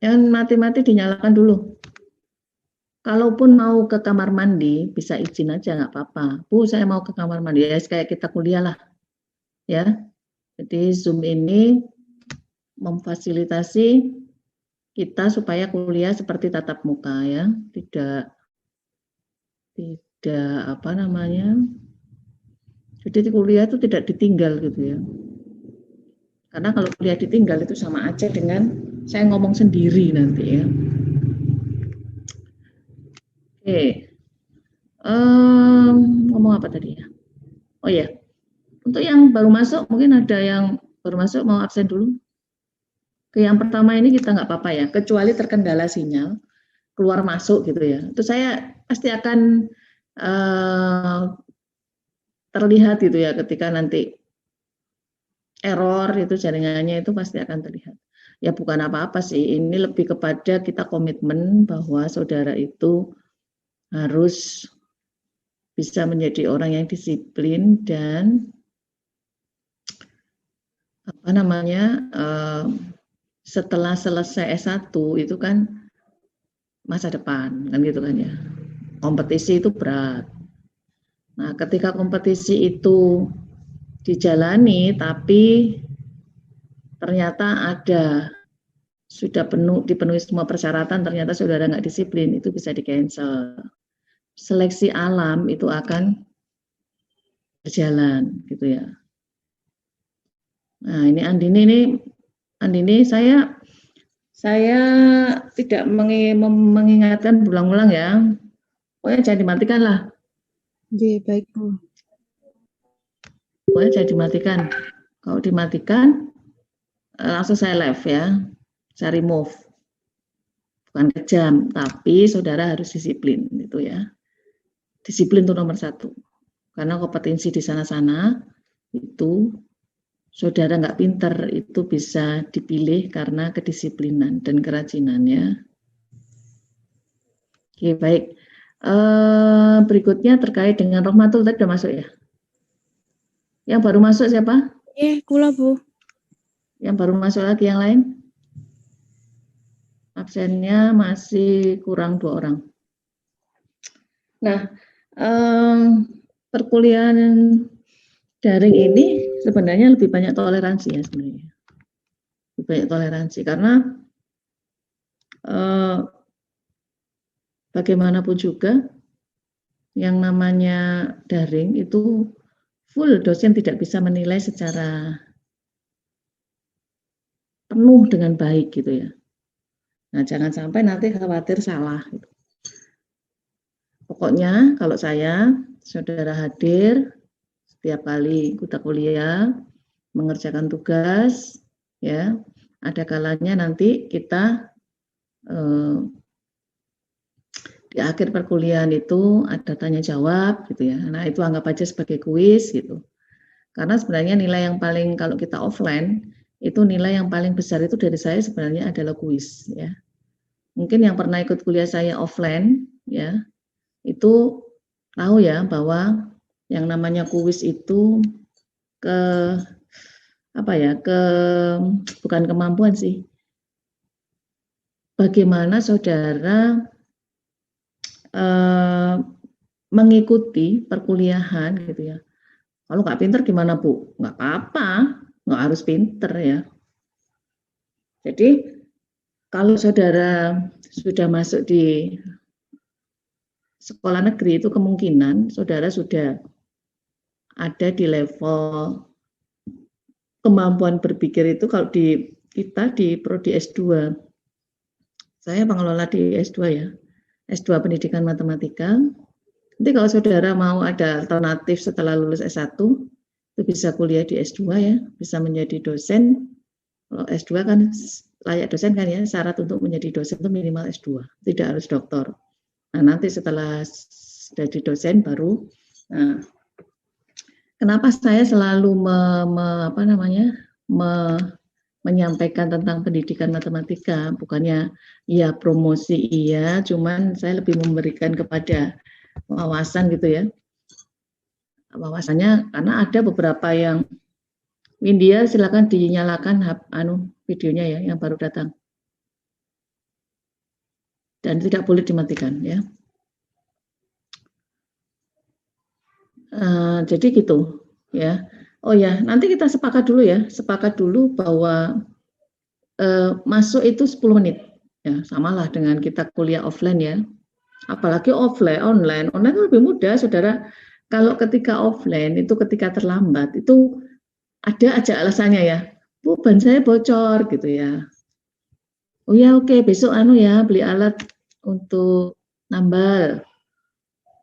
Yang mati-mati dinyalakan dulu. Kalaupun mau ke kamar mandi, bisa izin aja, nggak apa-apa. Bu, saya mau ke kamar mandi. Ya, kayak kita kuliah lah. Ya, jadi Zoom ini memfasilitasi kita supaya kuliah seperti tatap muka ya, tidak apa namanya. Jadi kuliah itu tidak ditinggal gitu ya. Karena kalau kuliah ditinggal itu sama aja dengan saya ngomong sendiri nanti ya. Oke, ngomong apa tadi ya? Oh ya, untuk yang baru masuk mungkin ada yang baru masuk mau absen dulu. Oke, yang pertama ini kita nggak apa-apa ya, kecuali terkendala sinyal keluar masuk gitu ya. Itu saya pasti akan terlihat gitu ya ketika nanti error itu jaringannya itu pasti akan terlihat. Ya bukan apa-apa sih, ini lebih kepada kita komitmen bahwa saudara itu harus bisa menjadi orang yang disiplin dan apa namanya setelah selesai S1 itu kan masa depan kan gitu kan ya. Kompetisi itu berat. Nah, ketika kompetisi itu dijalani tapi ternyata ada sudah dipenuhi semua persyaratan, ternyata saudara nggak disiplin, itu bisa di cancel. Seleksi alam itu akan berjalan gitu ya. Nah ini Andini saya tidak mengingatkan berulang-ulang ya. Pokoknya jangan dimatikan lah. Oke, baik Bu. Pokoknya jangan dimatikan. Kalau dimatikan langsung saya live ya. Saya remove. Bukan kejam, tapi saudara harus disiplin gitu ya. Disiplin itu nomor satu. Karena kompetensi di sana-sana itu saudara nggak pinter itu bisa dipilih karena kedisiplinan dan kerajinannya. Oke, baik. Berikutnya terkait dengan Rohmatul tadi sudah masuk ya? Yang baru masuk siapa? Kula Bu. Yang baru masuk lagi yang lain? Absennya masih kurang 2 orang. Nah, perkuliahan daring ini sebenarnya lebih banyak toleransi ya sebenarnya. Lebih banyak toleransi karena bagaimanapun juga yang namanya daring itu full dosen tidak bisa menilai secara penuh dengan baik gitu ya. Nah, jangan sampai nanti khawatir salah. Gitu. Pokoknya kalau saya, saudara hadir setiap kali kita kuliah, mengerjakan tugas, ya, ada kalanya nanti kita di akhir perkuliahan itu ada tanya jawab gitu ya. Nah, itu anggap aja sebagai kuis gitu. Karena sebenarnya nilai yang paling kalau kita offline itu nilai yang paling besar itu dari saya sebenarnya adalah kuis ya. Mungkin yang pernah ikut kuliah saya offline ya, itu tahu ya bahwa yang namanya kuis itu ke apa ya, bukan kemampuan sih. Bagaimana saudara mengikuti perkuliahan gitu ya. Kalau nggak pinter gimana Bu? Nggak apa-apa, nggak harus pinter ya. Jadi kalau saudara sudah masuk di sekolah negeri itu kemungkinan saudara sudah ada di level kemampuan berpikir itu kalau di kita di prodi S2. Saya pengelola di S2 ya. S2 Pendidikan Matematika. Nanti kalau saudara mau ada alternatif setelah lulus S1, itu bisa kuliah di S2 ya, bisa menjadi dosen. Kalau S2 kan layak dosen kan ya, syarat untuk menjadi dosen itu minimal S2, tidak harus doktor. Nah, nanti setelah jadi dosen baru, nah, kenapa saya selalu menyampaikan tentang pendidikan matematika, bukannya ya promosi iya, cuman saya lebih memberikan kepada wawasan gitu ya. Wawasannya karena ada beberapa yang Windia silakan dinyalakan videonya ya yang baru datang. dan tidak boleh dimatikan ya. Jadi gitu ya. Oh ya, nanti kita sepakat dulu bahwa masuk itu 10 menit. Ya, samalah dengan kita kuliah offline ya. Apalagi online itu lebih mudah, saudara. Kalau ketika offline itu ketika terlambat itu ada aja alasannya ya. Bu, ban saya bocor gitu ya. Oh ya oke, besok ya beli alat untuk nambal.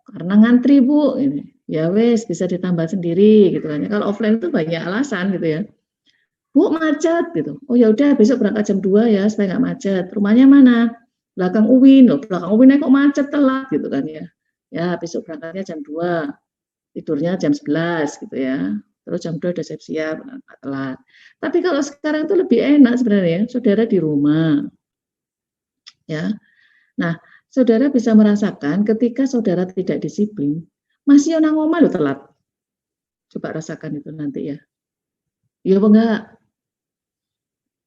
Karena ngantri Bu, ini. Ya wes bisa ditambah sendiri gitu kan. Kalau offline itu banyak alasan gitu ya. Bu macet gitu. Oh ya udah besok berangkat jam 2 ya supaya nggak macet. Rumahnya mana? Belakang UIN loh. Belakang UIN kok macet telat gitu kan ya. Ya besok berangkatnya jam 2, tidurnya jam 11 gitu ya. Terus jam 2 udah siap-siap, nggak telat. Tapi kalau sekarang itu lebih enak sebenarnya, saudara di rumah. Ya. Nah, saudara bisa merasakan ketika saudara tidak disiplin, masih nang omah lo telat. Coba rasakan itu nanti ya. Ya enggak,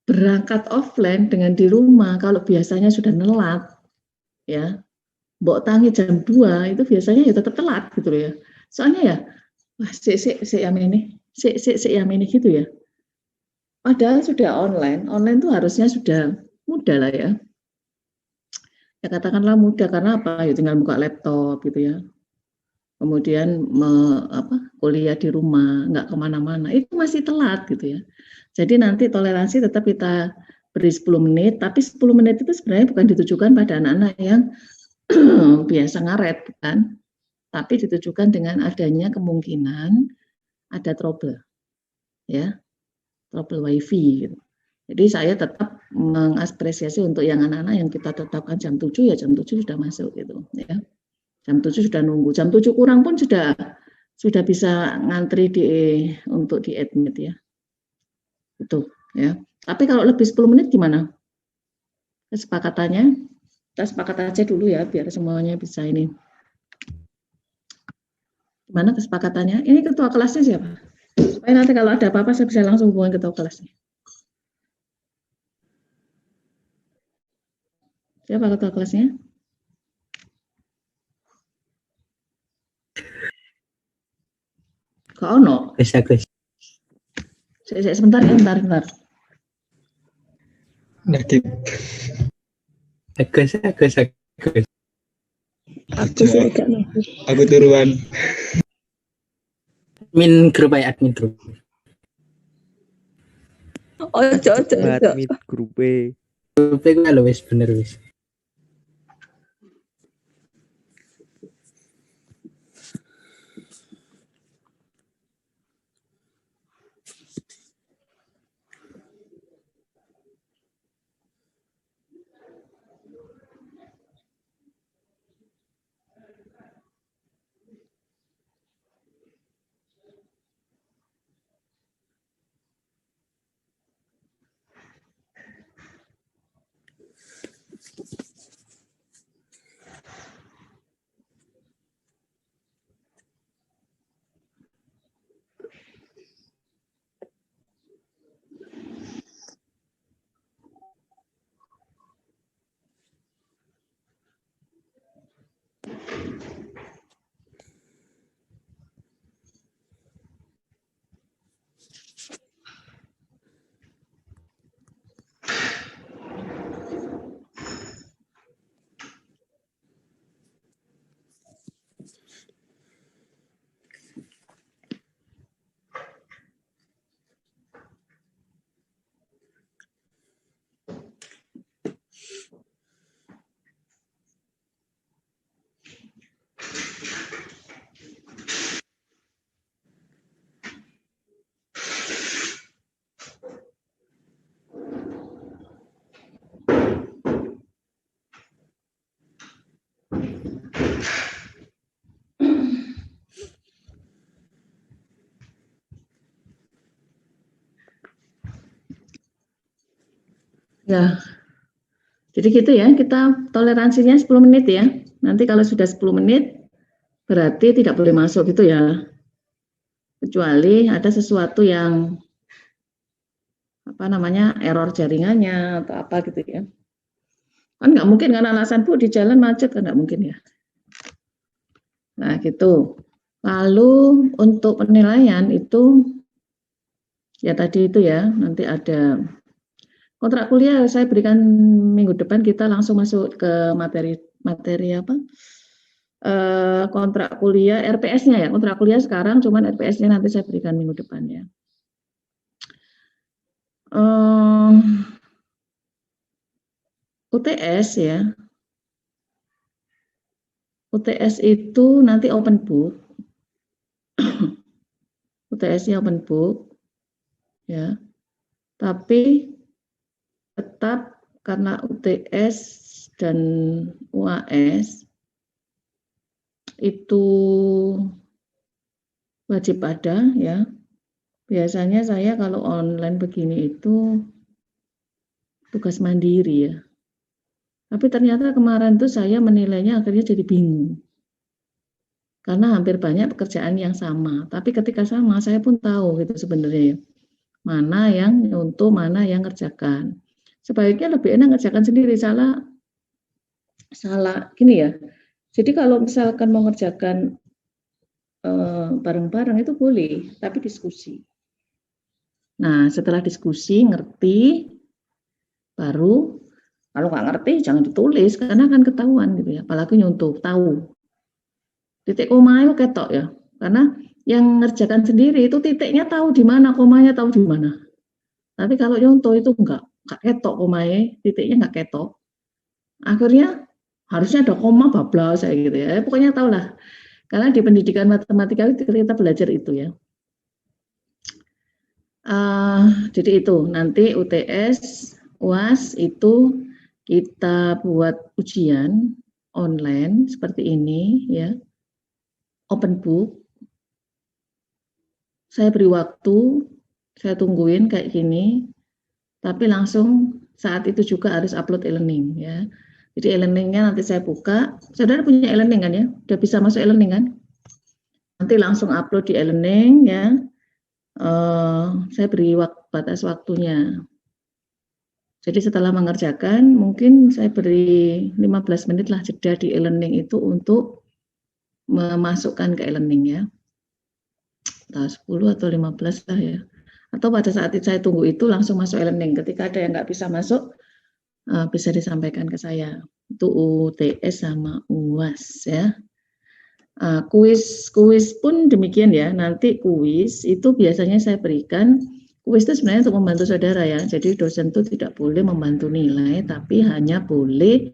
berangkat offline dengan di rumah kalau biasanya sudah nelat ya, mbok tangi jam 2 itu biasanya ya tetap telat gitu ya. Soalnya ya, wah yang ini gitu ya. Padahal sudah online tuh harusnya sudah mudah lah ya. Ya katakanlah mudah karena apa? Ya tinggal buka laptop gitu ya. Kemudian kuliah di rumah, nggak kemana-mana, itu masih telat gitu ya. Jadi nanti toleransi tetap kita beri 10 menit, tapi 10 menit itu sebenarnya bukan ditujukan pada anak-anak yang biasa ngaret, bukan. Tapi ditujukan dengan adanya kemungkinan ada trouble, ya, trouble wifi. Gitu. Jadi saya tetap mengapresiasi untuk yang anak-anak yang kita tetapkan jam 7 ya jam 7 sudah masuk gitu, ya. Jam 7 sudah nunggu, jam 7 kurang pun sudah bisa ngantri untuk di admit ya. Itu ya. Tapi kalau lebih 10 menit gimana? Kesepakatannya, kita sepakat aja dulu ya biar semuanya bisa ini. Gimana kesepakatannya? Ini ketua kelasnya siapa? Supaya nanti kalau ada apa-apa saya bisa langsung hubungi ketua kelasnya. Siapa ketua kelasnya? Kak Ono. Agus. Sebentar. Nadib. Agus. Aku turuan. Admin grup. Ojo. Admin grup E. Grup E gue wis bener wis. Ya. Jadi gitu ya, kita toleransinya 10 menit ya. Nanti kalau sudah 10 menit berarti tidak boleh masuk gitu ya. Kecuali ada sesuatu yang error jaringannya atau apa gitu ya. Kan nggak mungkin kan alasan Bu di jalan macet kan nggak mungkin ya. Nah gitu. Lalu untuk penilaian itu ya tadi itu ya nanti ada kontrak kuliah saya berikan minggu depan, kita langsung masuk ke materi apa? Kontrak kuliah RPS-nya ya, kontrak kuliah sekarang cuman RPS-nya nanti saya berikan minggu depan ya. UTS ya. UTS itu nanti open book. UTS-nya open book ya. Tapi tetap karena UTS dan UAS itu wajib ada ya. Biasanya saya kalau online begini itu tugas mandiri ya. Tapi ternyata kemarin tuh saya menilainya akhirnya jadi bingung. Karena hampir banyak pekerjaan yang sama. Tapi ketika sama saya pun tahu gitu sebenarnya ya. Mana yang untuk mana yang ngerjakan. Sebaiknya lebih enak ngerjakan sendiri. Salah gini ya. Jadi kalau misalkan mau ngerjakan bareng-bareng itu boleh, tapi diskusi. Nah, setelah diskusi ngerti baru. Kalau nggak ngerti jangan ditulis karena akan ketahuan gitu ya. Apalagi nyontoh tahu. Titik koma itu ketok ya. Karena yang ngerjakan sendiri itu titiknya tahu di mana, komanya tahu di mana. Tapi kalau nyontoh itu enggak ketok komanya, titiknya enggak ketok. Akhirnya harusnya ada koma bablas saya gitu ya. Pokoknya tahulah. Karena di pendidikan matematika itu kita belajar itu ya. Jadi itu nanti UTS, UAS itu kita buat ujian online seperti ini ya, open book. Saya beri waktu, saya tungguin kayak gini, tapi langsung saat itu juga harus upload e-learning ya. Jadi e-learningnya nanti saya buka. Saudara punya e-learning kan ya? Udah bisa masuk e-learning kan? Nanti langsung upload di e-learning ya. Saya beri batas waktunya. Jadi setelah mengerjakan, mungkin saya beri 15 menit lah jeda di e-learning itu untuk memasukkan ke e-learning ya. Entah 10 atau 15 lah ya. Atau pada saat saya tunggu itu langsung masuk e-learning. Ketika ada yang nggak bisa masuk, bisa disampaikan ke saya. Itu UTS sama UAS ya. Kuis pun demikian ya. Nanti kuis itu biasanya saya berikan. Kuis itu sebenarnya untuk membantu saudara ya. Jadi dosen itu tidak boleh membantu nilai, tapi hanya boleh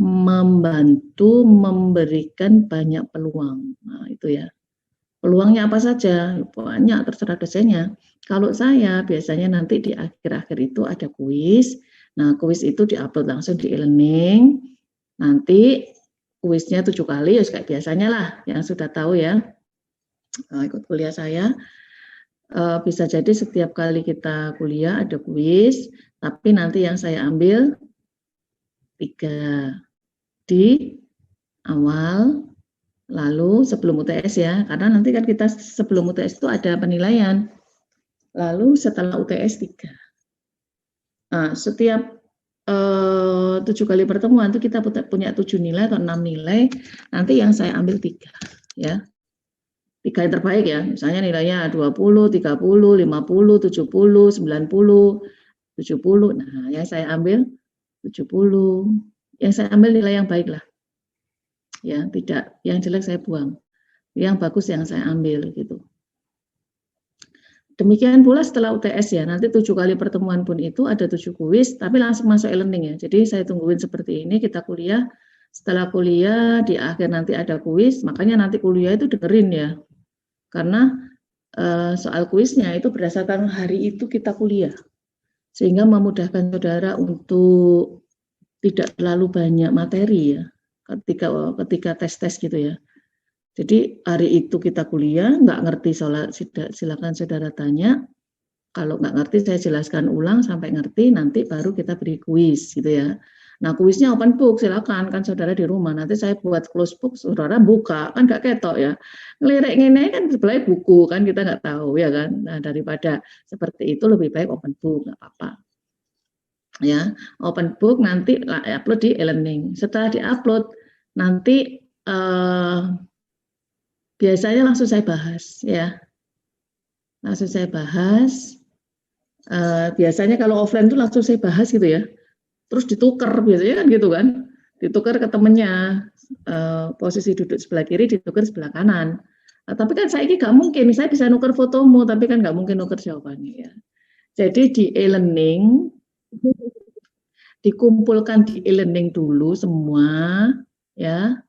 membantu memberikan banyak peluang. Nah, itu ya. Peluangnya apa saja? Banyak, terserah dosennya. Kalau saya biasanya nanti di akhir-akhir itu ada kuis. Nah, kuis itu diupload langsung di e-learning. Nanti kuisnya 7 kali ya kayak biasanya lah, yang sudah tahu ya. Ikut kuliah saya. Bisa jadi setiap kali kita kuliah ada kuis, tapi nanti yang saya ambil 3 di awal, lalu sebelum UTS ya, karena nanti kan kita sebelum UTS itu ada penilaian, lalu setelah UTS 3. Nah, setiap 7 kali pertemuan itu kita punya 7 nilai atau 6 nilai, nanti yang saya ambil 3 ya. 3 yang terbaik ya, misalnya nilainya 20, 30, 50, 70, 90, 70. Nah, yang saya ambil 70. Yang saya ambil nilai yang baik lah. Ya, tidak yang jelek saya buang. Yang bagus yang saya ambil gitu. Demikian pula setelah UTS ya, nanti 7 kali pertemuan pun itu ada 7 kuis, tapi langsung masuk e-learning ya. Jadi saya tungguin seperti ini, kita kuliah. Setelah kuliah, di akhir nanti ada kuis, makanya nanti kuliah itu dengerin ya. Karena soal kuisnya itu berdasarkan hari itu kita kuliah. Sehingga memudahkan saudara untuk tidak terlalu banyak materi ya, ketika tes-tes gitu ya. Jadi hari itu kita kuliah, nggak ngerti silakan saudara tanya. Kalau nggak ngerti saya jelaskan ulang sampai ngerti, nanti baru kita beri kuis gitu ya. Nah kuisnya open book, silakan kan saudara di rumah. Nanti saya buat close book, saudara buka kan nggak ketok ya. Ngelirik ini kan sebenarnya buku kan kita nggak tahu ya kan. Nah daripada seperti itu lebih baik open book nggak apa-apa. Ya, open book nanti upload di e-learning. Setelah diupload nanti biasanya langsung saya bahas ya. Langsung saya bahas. Biasanya kalau offline itu langsung saya bahas gitu ya. Terus ditukar biasanya kan gitu kan. Ditukar ke temennya. Posisi duduk sebelah kiri ditukar sebelah kanan. Tapi kan saya ini nggak mungkin. Saya bisa nuker fotomu, tapi kan nggak mungkin nuker jawabannya ya. Jadi di e-learning dikumpulkan di e-learning dulu semua ya.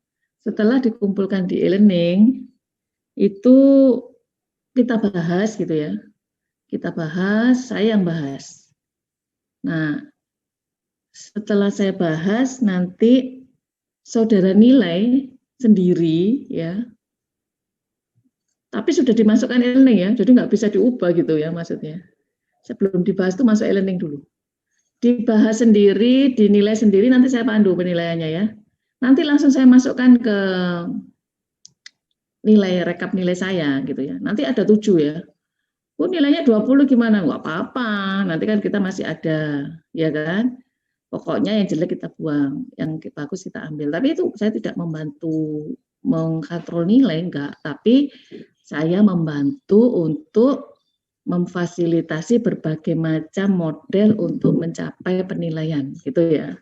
Setelah dikumpulkan di e-learning itu kita bahas gitu ya. Kita bahas, saya yang bahas. Nah, setelah saya bahas nanti saudara nilai sendiri ya. Tapi sudah dimasukkan e-learning ya, jadi nggak bisa diubah gitu ya maksudnya. Sebelum dibahas itu masuk e-learning dulu. Dibahas sendiri, dinilai sendiri, nanti saya pandu penilaiannya ya. Nanti langsung saya masukkan ke nilai rekap nilai saya gitu ya. Nanti ada 7 ya. Oh nilainya 20 gimana? Nggak apa-apa, nanti kan kita masih ada, ya kan? Pokoknya yang jelek kita buang, yang bagus kita ambil. Tapi itu saya tidak membantu mengkontrol nilai, enggak. Tapi saya membantu untuk memfasilitasi berbagai macam model untuk mencapai penilaian, gitu ya.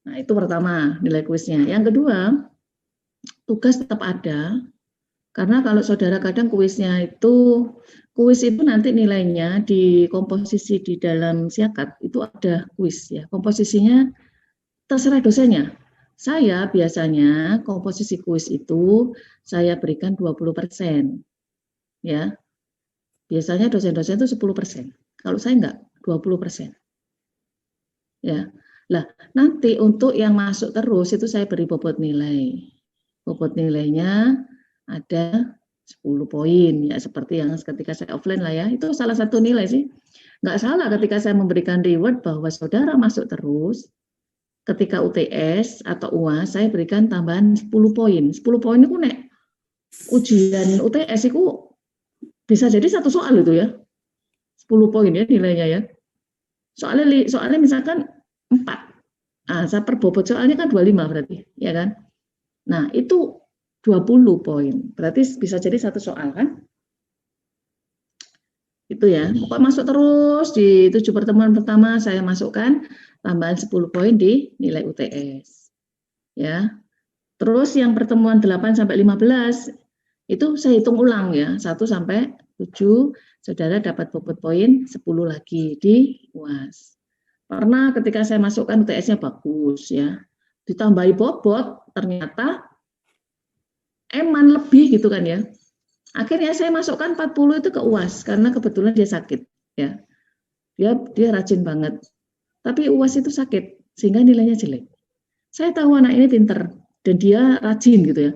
Nah itu pertama, nilai kuisnya. Yang kedua, tugas tetap ada. Karena kalau saudara kadang kuis itu nanti nilainya di komposisi di dalam siakat itu ada kuis ya. Komposisinya terserah dosennya. Saya biasanya komposisi kuis itu saya berikan 20%. Ya. Biasanya dosen-dosen itu 10%. Kalau saya enggak, 20%. Ya. Lah, nanti untuk yang masuk terus itu saya beri bobot nilai. Bobot nilainya ada 10 poin ya seperti yang ketika saya offline lah ya, itu salah satu nilai sih. Nggak salah ketika saya memberikan reward bahwa saudara masuk terus, ketika UTS atau UAS saya berikan tambahan 10 poin. 10 poin itu nek ujian UTS itu bisa jadi satu soal itu ya. 10 poin ya nilainya ya. Soalnya misalkan 4. Saya perbobot soalnya kan 25 berarti, ya kan? Nah, itu 20 poin. Berarti bisa jadi satu soal kan? Itu ya. Pokoknya masuk terus di 7 pertemuan pertama saya masukkan tambahan 10 poin di nilai UTS. Ya. Terus yang pertemuan 8 sampai 15 itu saya hitung ulang ya. 1 sampai 7 saudara dapat bobot poin 10 lagi di UAS. Karena ketika saya masukkan UTS-nya bagus ya. Ditambahi bobot ternyata eman lebih gitu kan ya. Akhirnya saya masukkan 40 itu ke UAS karena kebetulan dia sakit ya. Dia rajin banget. Tapi UAS itu sakit sehingga nilainya jelek. Saya tahu anak ini pinter dan dia rajin gitu ya.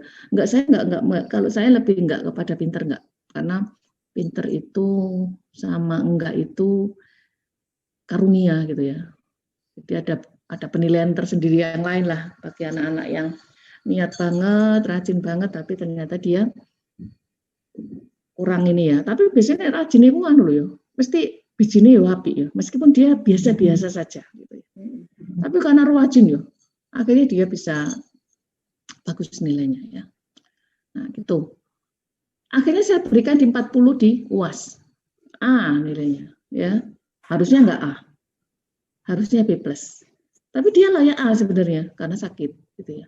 Kalau saya lebih enggak kepada pinter enggak. Karena pinter itu sama enggak itu karunia gitu ya. Jadi ada penilaian tersendiri yang lain lah bagi anak-anak yang niat banget, rajin banget, tapi ternyata dia kurang ini ya. Tapi biasanya rajin itu anu loh ya, mesti bijinya ya apik ya, meskipun dia biasa-biasa saja. Gitu ya. Tapi karena rajin ya, akhirnya dia bisa bagus nilainya ya. Nah gitu. Akhirnya saya berikan di 40 di UAS. A nilainya ya. Harusnya enggak A. Harusnya B+. Tapi dia layak A sebenarnya karena sakit gitu ya.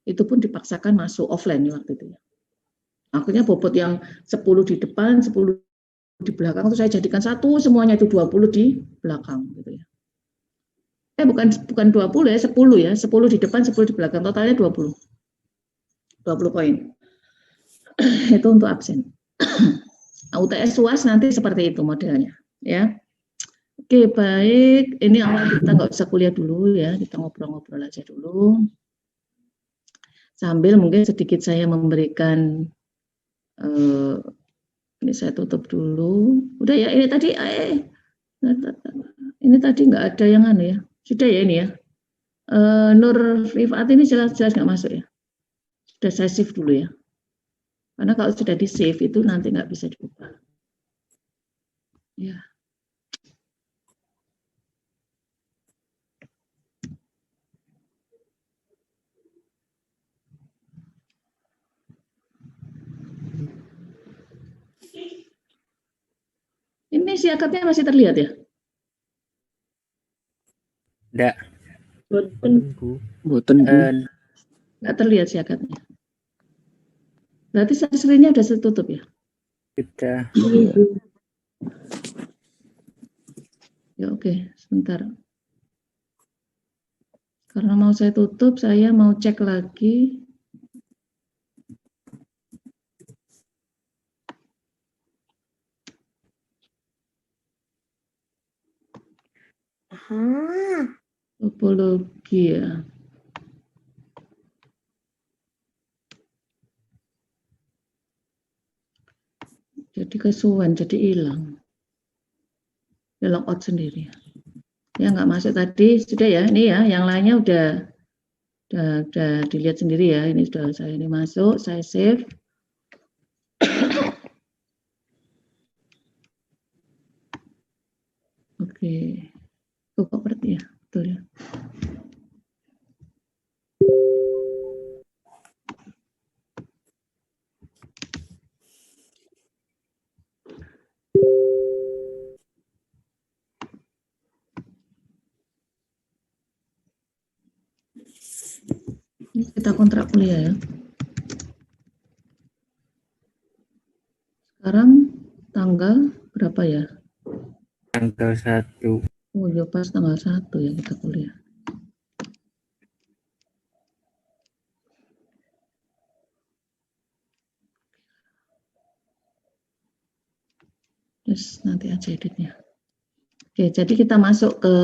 Itu pun dipaksakan masuk offline waktu itu ya. Akhirnya bobot yang 10 di depan, 10 di belakang itu saya jadikan satu, semuanya itu 20 di belakang gitu ya. Bukan 20 ya, 10 ya. 10 di depan, 10 di belakang, totalnya 20. 20 poin. Itu untuk absen. UTS UAS nanti seperti itu modelnya ya. Oke, baik. Ini awal kita nggak usah kuliah dulu ya, kita ngobrol-ngobrol aja dulu. Sambil mungkin sedikit saya memberikan, ini saya tutup dulu. Udah ya, ini tadi nggak ada yang anu ya. Sudah ya ini ya. Nur Rifat ini jelas-jelas nggak masuk ya. Sudah saya save dulu ya. Karena kalau sudah di save itu nanti nggak bisa diubah. Ya. siakatnya masih terlihat ya? Ndak. Boten. Boten, Bu. Nggak terlihat siakatnya. Berarti screen-nya udah tertutup ya? Sudah. Ya oke, sebentar. Karena mau saya tutup, saya mau cek lagi. Topologi ya. Jadi kesuwen, jadi hilang. Dia logout sendiri. Ya nggak masuk tadi, sudah ya. Ini ya, yang lainnya udah dilihat sendiri ya. Ini sudah saya ini masuk, saya save. Oke. Oh, kok berarti ya, betul ya. Ini kita kontrak kuliah ya. Sekarang tanggal berapa ya? Tanggal 1. Oh ya pas tanggal 1 ya kita kuliah. Terus nanti aja editnya. Oke, jadi kita masuk ke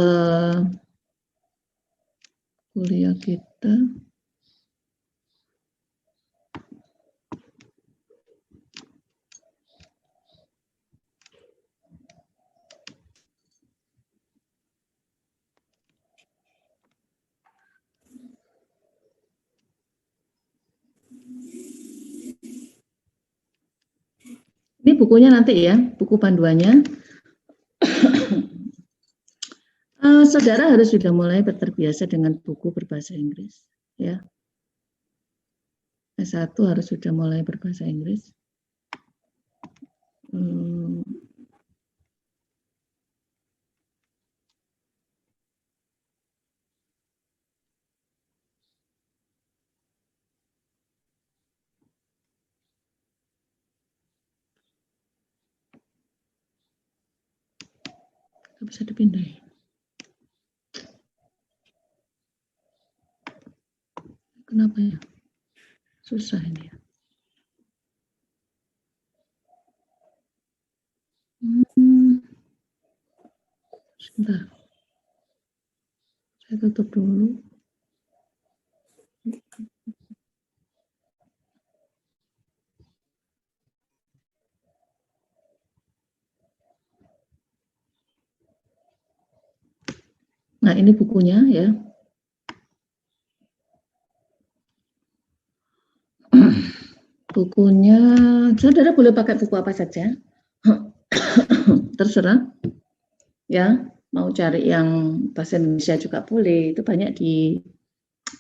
kuliah kita. Ini bukunya nanti ya, buku panduannya. Saudara harus sudah mulai terbiasa dengan buku berbahasa Inggris. Ya. S1 harus sudah mulai berbahasa Inggris. Nggak bisa dipindahin. Kenapa ya? Susah ini ya. Sebentar. Saya tutup dulu. Nah, ini bukunya ya. Bukunya, saudara boleh pakai buku apa saja. Terserah. Ya, mau cari yang bahasa Indonesia juga boleh. Itu banyak di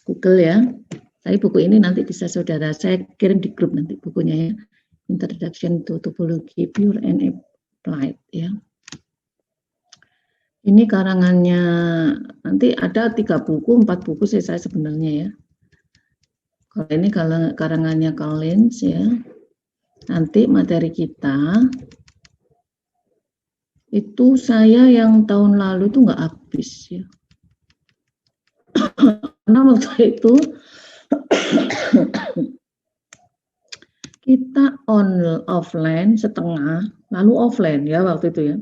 Google ya. Tapi buku ini nanti bisa saudara, saya kirim di grup nanti bukunya ya. Introduction to Topology Pure and Applied ya. Ini karangannya, nanti ada 3 buku, 4 buku saya sebenarnya ya. Kalau ini karangannya Collins ya. Nanti materi kita, itu saya yang tahun lalu itu nggak habis ya. Karena waktu itu kita offline setengah, lalu offline ya waktu itu ya.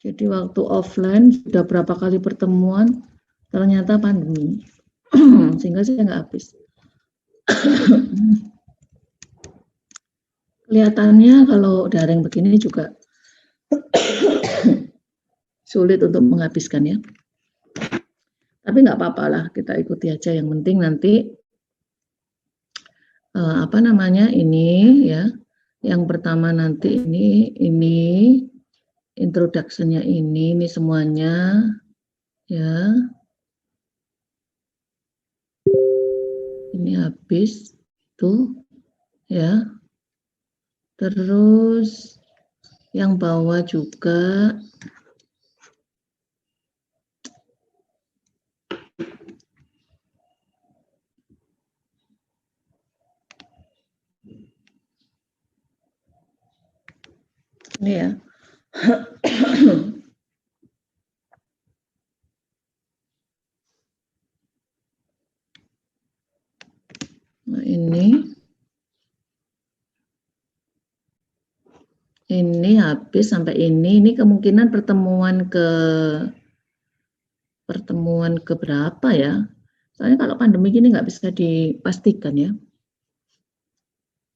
Jadi waktu offline sudah berapa kali pertemuan, ternyata pandemi, sehingga saya nggak habis. Kelihatannya kalau daring begini juga sulit untuk menghabiskan ya. Tapi nggak apa-apa lah, kita ikuti aja. Yang penting nanti apa namanya ini ya. Yang pertama nanti ini introduction-nya ini semuanya ya. Ini habis tuh ya. Terus yang bawah juga ini ya. Nah, ini habis sampai ini kemungkinan pertemuan ke berapa ya? Soalnya kalau pandemi gini nggak bisa dipastikan ya.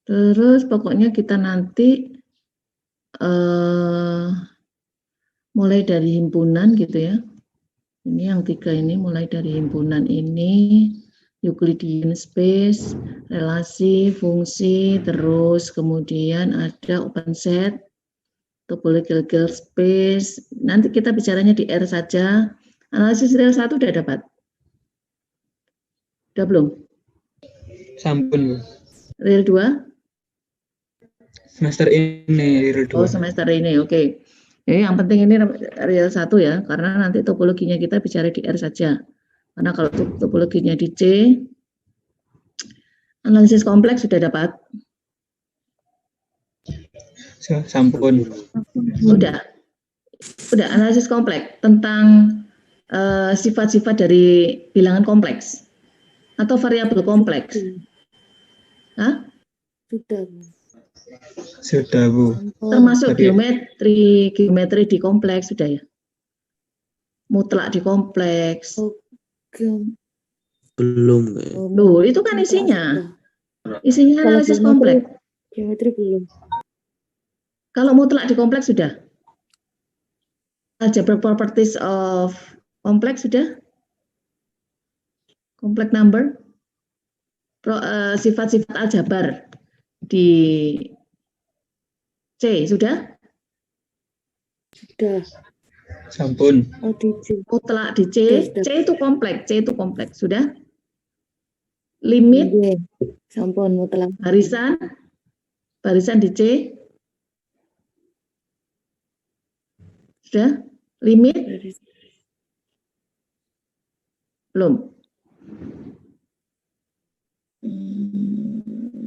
Terus pokoknya kita nanti mulai dari himpunan gitu ya. Ini yang 3 ini mulai dari himpunan ini, Euclidean space, relasi, fungsi, terus kemudian ada open set, topological space. Nanti kita bicaranya di R saja. Analisis real 1 udah dapat? Udah belum? Sampun, Bu. Real 2? Semester ini real 2. Oh, semester ini, oke. Jadi yang penting ini real 1 ya, karena nanti topologinya kita bicara di R saja. Karena kalau topologinya di C, analisis kompleks sudah dapat? Sampun. Udah analisis kompleks tentang sifat-sifat dari bilangan kompleks atau variabel kompleks. Hah? Sudah, Bu. Termasuk Tadi- geometri di kompleks sudah ya. Mutlak di kompleks. Belum. Loh, itu kan isinya. Isinya analisis kompleks. Geometri belum. Kalau mutlak di kompleks sudah. Algebraic properties of kompleks sudah. Complex number. Sifat-sifat aljabar di C sudah. Sudah. Sampun. Oh, di C. Mutlak di C. Sudah. C itu kompleks. Sudah. Limit Iya. Sampun mutlak. barisan di C. Sudah? Limit? Belum.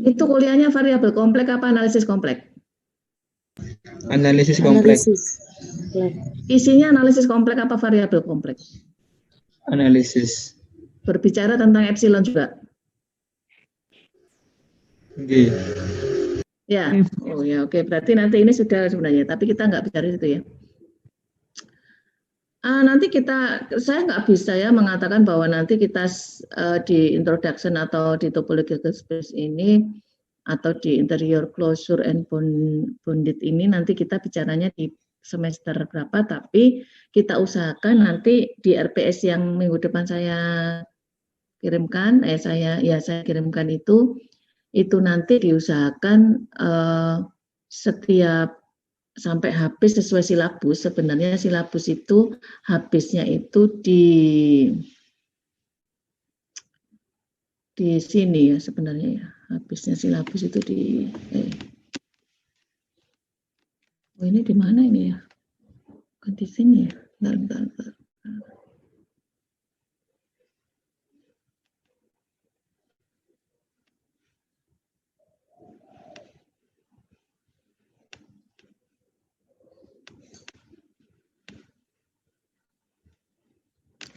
Itu kuliahnya variabel kompleks apa analisis kompleks? Analisis kompleks. Isinya analisis kompleks apa variabel kompleks? Analisis. Berbicara tentang epsilon juga. Oke. Ya, oh ya, oke. Berarti nanti ini sudah sebenarnya, tapi kita nggak bicara itu ya. Nanti saya nggak bisa ya mengatakan bahwa nanti kita di introduction atau di topological space ini atau di interior closure and bounded ini nanti kita bicaranya di semester berapa, tapi kita usahakan nanti di RPS yang minggu depan saya kirimkan, saya kirimkan itu nanti diusahakan setiap sampai habis sesuai silabus. Sebenarnya silabus itu habisnya itu di sini ya sebenarnya ya. Habisnya silabus itu di oh ini di mana ini ya? Bukan di sini ya. Bentar.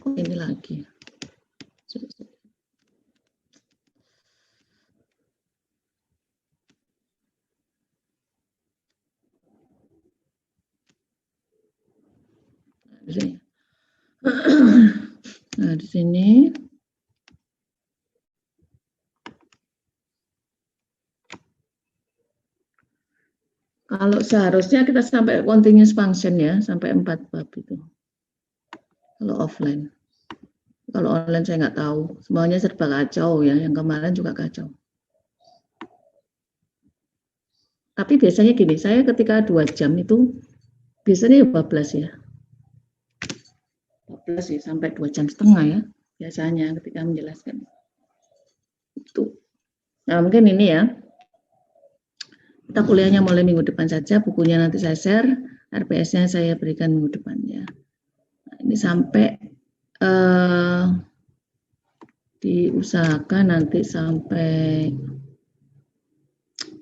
Oh, ini lagi. Nah, di sini kalau seharusnya kita sampai continuous function ya, sampai 4 bab itu. Kalau offline. Kalau online saya nggak tahu, semuanya serba kacau ya, yang kemarin juga kacau. Tapi biasanya gini, saya ketika 2 jam itu, biasanya 14 ya. 14 ya, sampai 2,5 jam ya, biasanya ketika menjelaskan. Itu. Nah mungkin ini ya, Kita kuliahnya mulai minggu depan saja, bukunya nanti saya share, RPS-nya saya berikan minggu depan ya. Nah, ini sampai diusahakan nanti sampai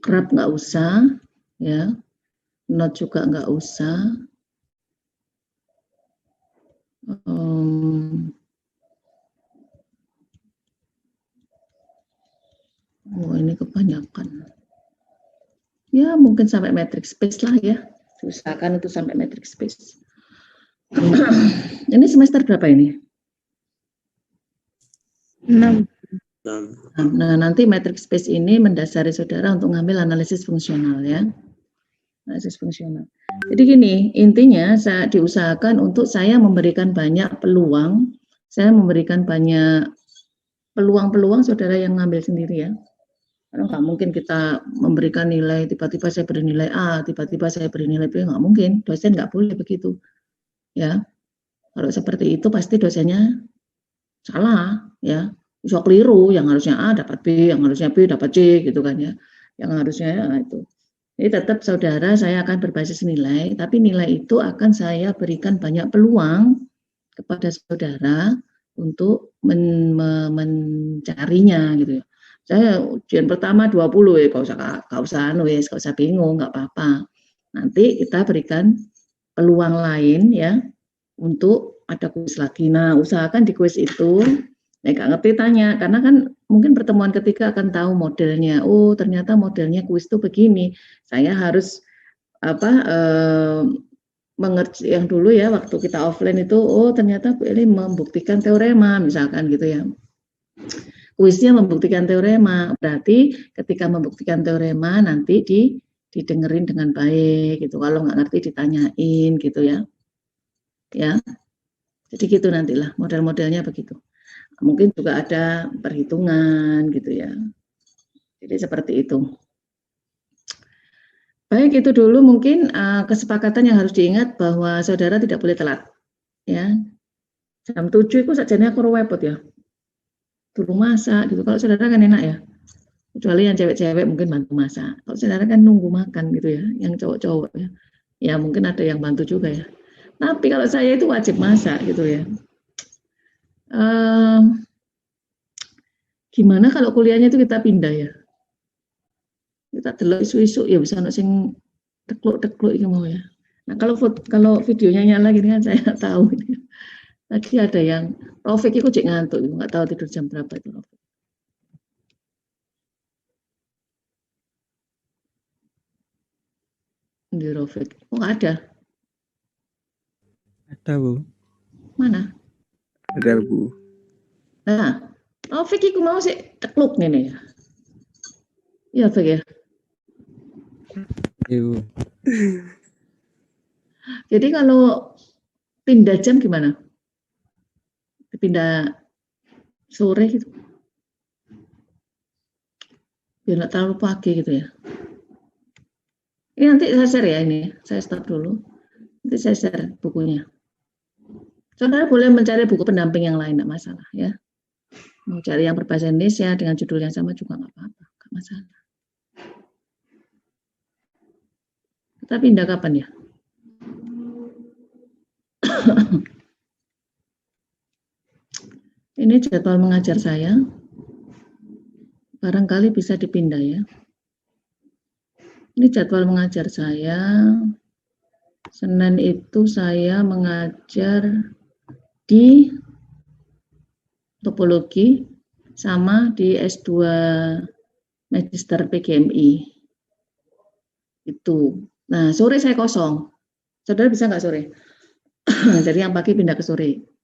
kerap nggak usah, ya, note juga nggak usah. Oh, ini kebanyakan. Ya, mungkin sampai metric space lah ya. Diusahakan itu sampai metric space. Ini semester berapa ini? 6. Nah, nanti metric space ini mendasari saudara untuk mengambil analisis fungsional ya. Analisis fungsional. Jadi gini, intinya saya diusahakan untuk saya memberikan banyak peluang, saya memberikan banyak peluang-peluang saudara yang ngambil sendiri ya. Karena nggak mungkin kita memberikan nilai, tiba-tiba saya beri nilai A, tiba-tiba saya beri nilai B, nggak mungkin. Dosen nggak boleh begitu. Ya, kalau seperti itu pasti dosennya salah, ya. Bisa keliru, yang harusnya A dapat B, yang harusnya B dapat C, gitu kan ya. Yang harusnya ya, itu. Jadi tetap saudara saya akan berbasis nilai, tapi nilai itu akan saya berikan banyak peluang kepada saudara untuk mencarinya gitu ya. Saya ujian pertama 20 ya, gak usah bingung, nggak apa-apa. Nanti kita berikan peluang lain ya untuk ada kuis lagi. Nah, usahakan di kuis itu, nggak ngerti tanya, karena kan mungkin pertemuan ketiga akan tahu modelnya. Oh, ternyata modelnya kuis itu begini. Saya harus mengerti yang dulu ya waktu kita offline itu, oh ternyata ini membuktikan teorema misalkan gitu ya. Kuisnya membuktikan teorema, berarti ketika membuktikan teorema nanti didengerin dengan baik gitu. Kalau nggak ngerti ditanyain gitu ya. Ya. Jadi gitu nantilah model-modelnya begitu. Mungkin juga ada perhitungan gitu ya. Jadi seperti itu. Baik, itu dulu mungkin kesepakatan yang harus diingat bahwa saudara tidak boleh telat. Ya. Jam 7 itu sajane aku repot ya. Turu masak gitu. Kalau saudara kan enak ya. Kecuali yang cewek-cewek mungkin bantu masak. Kalau saudara kan nunggu makan gitu ya, yang cowok-cowok ya. Ya mungkin ada yang bantu juga ya. Tapi kalau saya itu wajib masak gitu ya. Gimana kalau kuliahnya itu kita pindah ya? Kita delok isu-isu ya bisa ono sing tekluk-tekluk iki mau ya. Nah, kalau videonya nyala gini kan saya tahu. Tadi ada yang Rofik itu cek ngantuk, nggak tahu tidur jam berapa itu Rofik. Di Rofik, oh nggak ada. Ada, Bu. Mana? Ada, Bu. Nah, Rofik itu mau sih tekluk nih ya. Iya, Fik ya. Iya, Bu. Jadi kalau pindah jam gimana? Pindah sore gitu. Biar nggak terlalu pagi gitu ya. Ini nanti saya share ya ini. Saya stop dulu. Nanti saya share bukunya. Saudara boleh mencari buku pendamping yang lain, nggak masalah ya. Mau cari yang berbahasa Indonesia dengan judul yang sama juga nggak apa-apa, nggak masalah. Kita pindah kapan ya? Ini jadwal mengajar saya. Barangkali bisa dipindah ya. Ini jadwal mengajar saya. Senin itu saya mengajar di topologi sama di S2 Magister PGMI. Itu. Nah, sore saya kosong. Saudara bisa nggak sore? Jadi yang pagi pindah ke sore.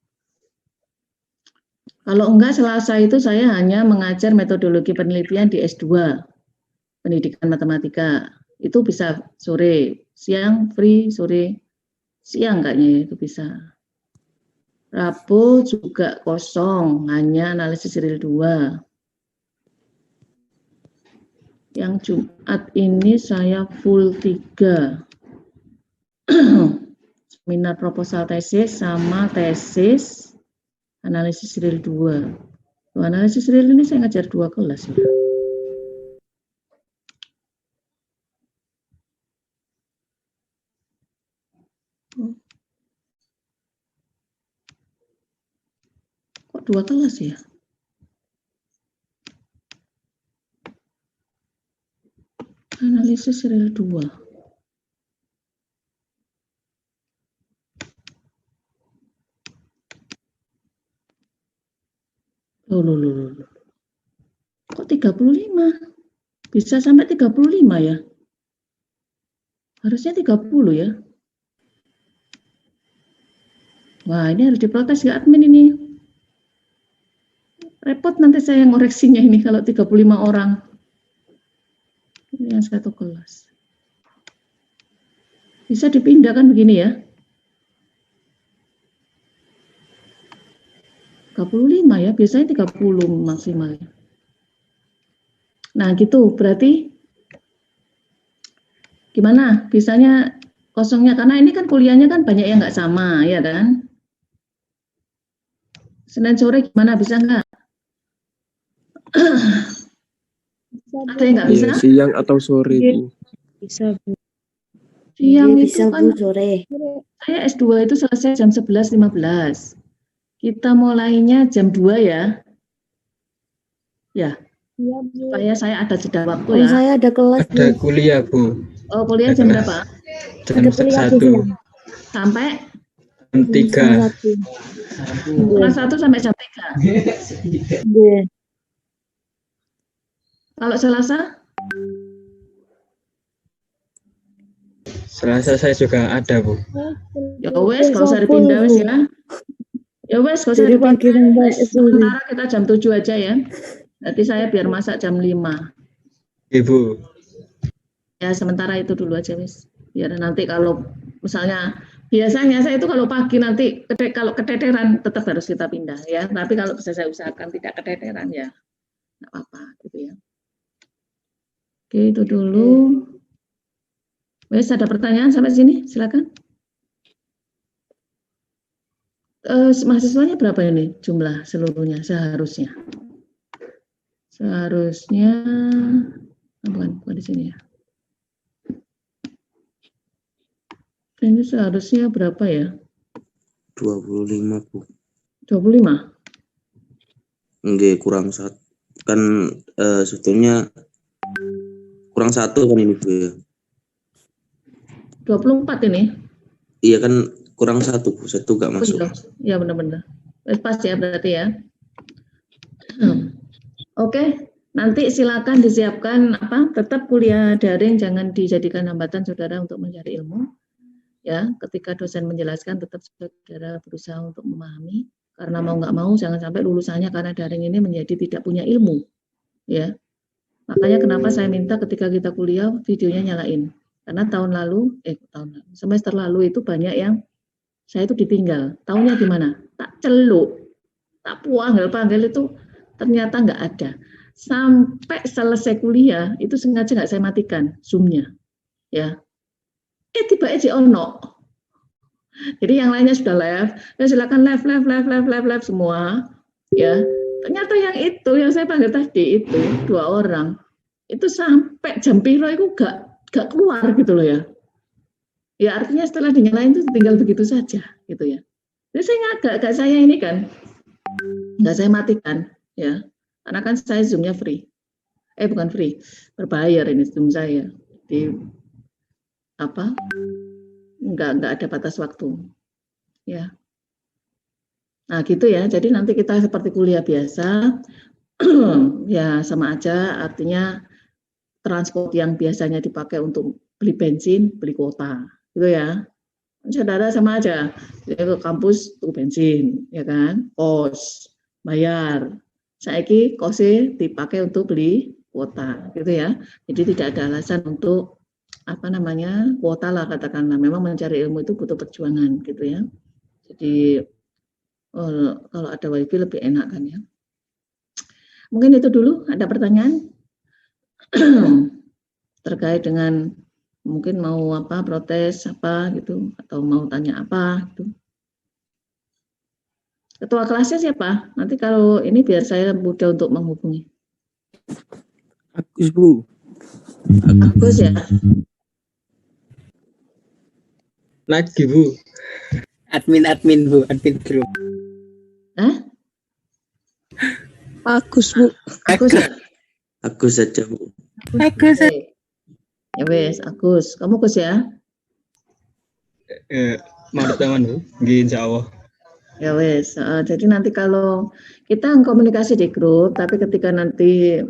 Kalau enggak, Selasa itu saya hanya mengajar metodologi penelitian di S2, pendidikan matematika. Itu bisa sore, siang free, sore, siang kayaknya itu bisa. Rabu juga kosong, hanya analisis real 2. Yang Jumat ini saya full 3. Seminar proposal tesis sama tesis analisis real 2. Analisis real ini saya ngajar 2 kelas ya. Kok 2 kelas ya? Analisis serial 2. Loh. Kok 35? Bisa sampai 35 ya? Harusnya 30 ya? Wah, ini harus diprotes nggak admin ini? Repot nanti saya ngoreksinya ini kalau 35 orang. Ini yang satu kelas. Bisa dipindahkan begini ya? 35 ya, biasanya 30 maksimal. Nah gitu, berarti gimana? Bisanya kosongnya, karena ini kan kuliahnya kan banyak yang nggak sama, ya kan? Senin sore gimana, bisa nggak? Ada yang nggak bisa? Siang atau sore, Bu? Bisa, Bu. Siang itu Bisa, kan Bu, sore. saya S2 itu selesai jam 11.15. Kita mulainya jam 2 ya. Ya, Iya, Bu. supaya saya ada jeda waktu Oh, ya. saya ada kelas, Bu. Ada kuliah, Bu. Oh, kuliah jam berapa? Jam Ada kuliah, Bu, 1, siang. Sampai jam 3. kelas 1 sampai jam 3. Iya. Kalau Selasa? Selasa saya juga ada, Bu. Ya wes, kalau usah dipindah wes ya. Ya wes, kalau usah Dari dipindah. pagi sampai sore. Sementara kita jam 7 aja ya. Nanti saya biar masak jam 5. Ibu. Ya sementara itu dulu aja wes. Biar nanti kalau misalnya biasanya saya itu kalau pagi nanti kalau keteteran tetap harus kita pindah ya. Tapi kalau bisa saya usahakan tidak keteteran ya. Enggak apa-apa gitu ya. Oke, itu dulu. Wes, ada pertanyaan sampai sini? Silakan. Mahasiswanya berapa ini jumlah seluruhnya seharusnya? Seharusnya bukan di sini ya. Ini seharusnya berapa ya? 25, Bu. 25? Enggak, kurang 1. Kan sebetulnya kurang 1 kan ini, Bu ya. 24 ini? Iya kan kurang 1, Bu. 1 enggak masuk. Ya benar-benar. Pas ya berarti ya. Oke, nanti silakan disiapkan tetap kuliah daring, jangan dijadikan hambatan saudara untuk mencari ilmu. Ya, ketika dosen menjelaskan tetap saudara berusaha untuk memahami, karena mau nggak mau jangan sampai lulusannya karena daring ini menjadi tidak punya ilmu. Ya, makanya kenapa saya minta ketika kita kuliah videonya nyalain, karena semester lalu itu banyak yang saya itu ditinggal. Taunya gimana? Tak celuk, tak panggil itu ternyata nggak ada. Sampai selesai kuliah itu sengaja nggak saya matikan Zoom-nya, ya. Tiba aja ono. Jadi yang lainnya sudah live, ya silakan live semua, ya. Ternyata yang itu yang saya panggil tadi itu 2 orang itu sampai jam piro itu gak keluar gitu loh ya. Ya artinya setelah dinyalain itu tinggal begitu saja gitu ya. Jadi saya gak saya ini kan nggak saya matikan ya, karena kan saya Zoom-nya free. Bukan free, berbayar ini Zoom saya. Di nggak ada batas waktu ya. Nah gitu ya, jadi nanti kita seperti kuliah biasa ya, sama aja, artinya transport yang biasanya dipakai untuk beli bensin, beli kuota gitu ya. Saudara sama aja, ke kampus tuh bensin ya kan, kos bayar, saiki kosnya dipakai untuk beli kuota gitu ya. Jadi tidak ada alasan untuk kuota lah katakanlah. Memang mencari ilmu itu butuh perjuangan gitu ya. Jadi kalau ada wifi lebih enak kan ya. Mungkin itu dulu. Ada pertanyaan terkait dengan mungkin mau protes gitu, atau mau tanya apa gitu. Ketua kelasnya siapa? Nanti kalau ini biar saya mudah untuk menghubungi. Agus, Bu. Agus ya. Lagi, Bu. Admin Bu, admin grup. Agus, Bu. Agus ya? Agus saja, Bu. Agus. Oke. Ya wes, Agus. Kamu Gus ya? Mau teman Bu, nggih insyaallah. Ya wes. Jadi nanti kalau kita komunikasi di grup, tapi ketika nanti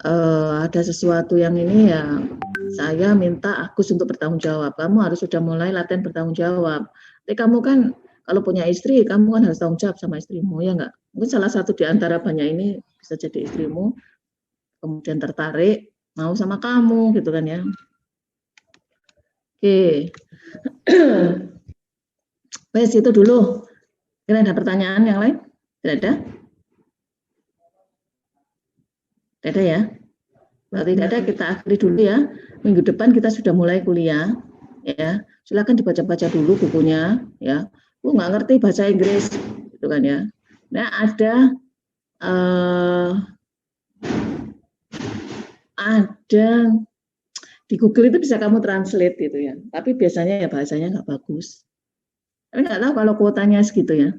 ada sesuatu yang ini ya, saya minta Agus untuk bertanggung jawab. Kamu harus sudah mulai latihan bertanggung jawab. Tapi kamu kan kalau punya istri, kamu kan harus tanggung jawab sama istrimu, ya enggak? Mungkin salah satu di antara banyak ini bisa jadi istrimu, kemudian tertarik, mau sama kamu, gitu kan ya. Oke. Wes, itu dulu. Kira ada pertanyaan yang lain? Tidak ada? Tidak ada ya? Berarti tidak ada, kita akhiri dulu ya. Minggu depan kita sudah mulai kuliah. Ya, silakan dibaca-baca dulu bukunya. Ya, Bu nggak ngerti bahasa Inggris, gitu kan ya. Nah, ada di Google itu bisa kamu translate gitu ya. Tapi biasanya ya bahasanya nggak bagus. Tapi nggak tahu kalau kuotanya segitu ya.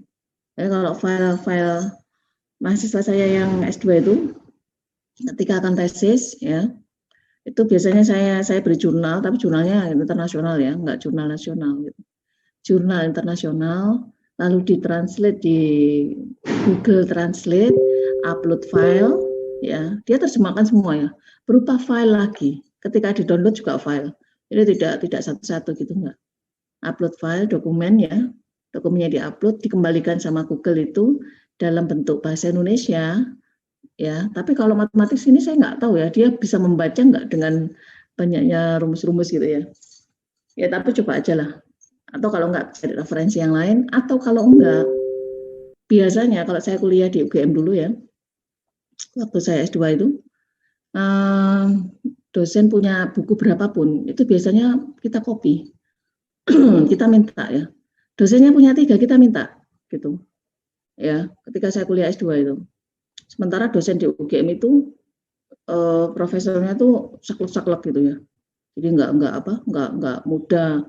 Jadi kalau file-file mahasiswa saya yang S2 itu, ketika akan tesis ya, itu biasanya saya beri jurnal, tapi jurnalnya internasional ya, nggak jurnal nasional gitu. Jurnal internasional, lalu ditranslate di Google Translate, upload file, ya, dia terjemahkan semua ya, berupa file lagi. Ketika di-download juga file, jadi tidak satu-satu gitu enggak. Upload file, dokumen ya, dokumennya di-upload, dikembalikan sama Google itu dalam bentuk bahasa Indonesia, ya. Tapi kalau matematik ini saya nggak tahu ya, dia bisa membaca nggak dengan banyaknya rumus-rumus gitu ya. Ya tapi coba aja lah. Atau kalau nggak cari referensi yang lain, atau kalau enggak, biasanya kalau saya kuliah di UGM dulu ya, waktu saya S2 itu, dosen punya buku berapapun, itu biasanya kita copy, kita minta ya. Dosennya punya 3, kita minta, gitu. Ya, ketika saya kuliah S2 itu. Sementara dosen di UGM itu, profesornya tuh saklek-saklek gitu ya. Jadi nggak mudah.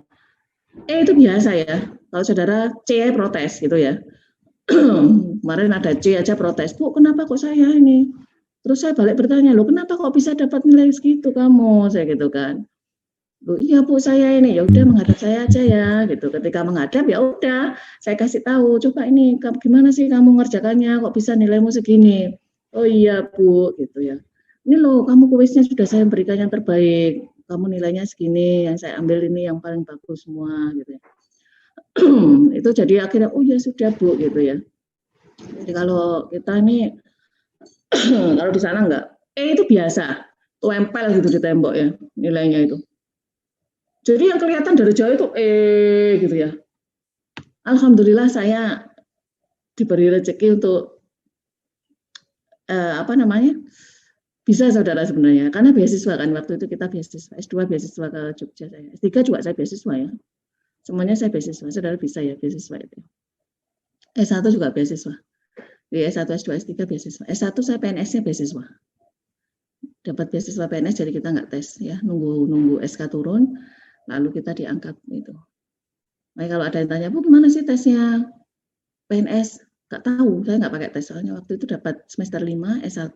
Itu biasa ya, kalau saudara C protes gitu ya. Kemarin ada C aja protes, Bu kenapa kok saya ini? Terus saya balik bertanya, loh kenapa kok bisa dapat nilai segitu kamu? Saya gitu kan. Loh iya Bu saya ini, ya udah menghadap saya aja ya gitu. Ketika menghadap ya udah, saya kasih tahu, coba ini gimana sih kamu ngerjakannya, kok bisa nilaimu segini? Oh iya Bu gitu ya. Ini loh kamu kuisnya sudah saya berikan yang terbaik. Kamu nilainya segini, yang saya ambil ini yang paling bagus semua gitu ya. Itu jadi akhirnya oh ya sudah Bu gitu ya. Jadi kalau kita ini kalau di sana enggak, itu biasa, tempel gitu di tembok ya nilainya itu. Jadi yang kelihatan dari jauh itu gitu ya. Alhamdulillah saya diberi rezeki untuk bisa saudara sebenarnya, karena beasiswa kan waktu itu kita beasiswa, S2 beasiswa ke Jogja saya, S3 juga saya beasiswa ya, semuanya saya beasiswa, saudara bisa ya beasiswa itu. S1 juga beasiswa, di S1, S2, S3 beasiswa, S1 saya PNS-nya beasiswa, dapat beasiswa PNS jadi kita nggak tes ya, nunggu SK turun, lalu kita diangkat itu. Nah kalau ada yang tanya, Bu gimana sih tesnya PNS? Nggak tahu, saya nggak pakai tes, soalnya waktu itu dapat semester 5 S1,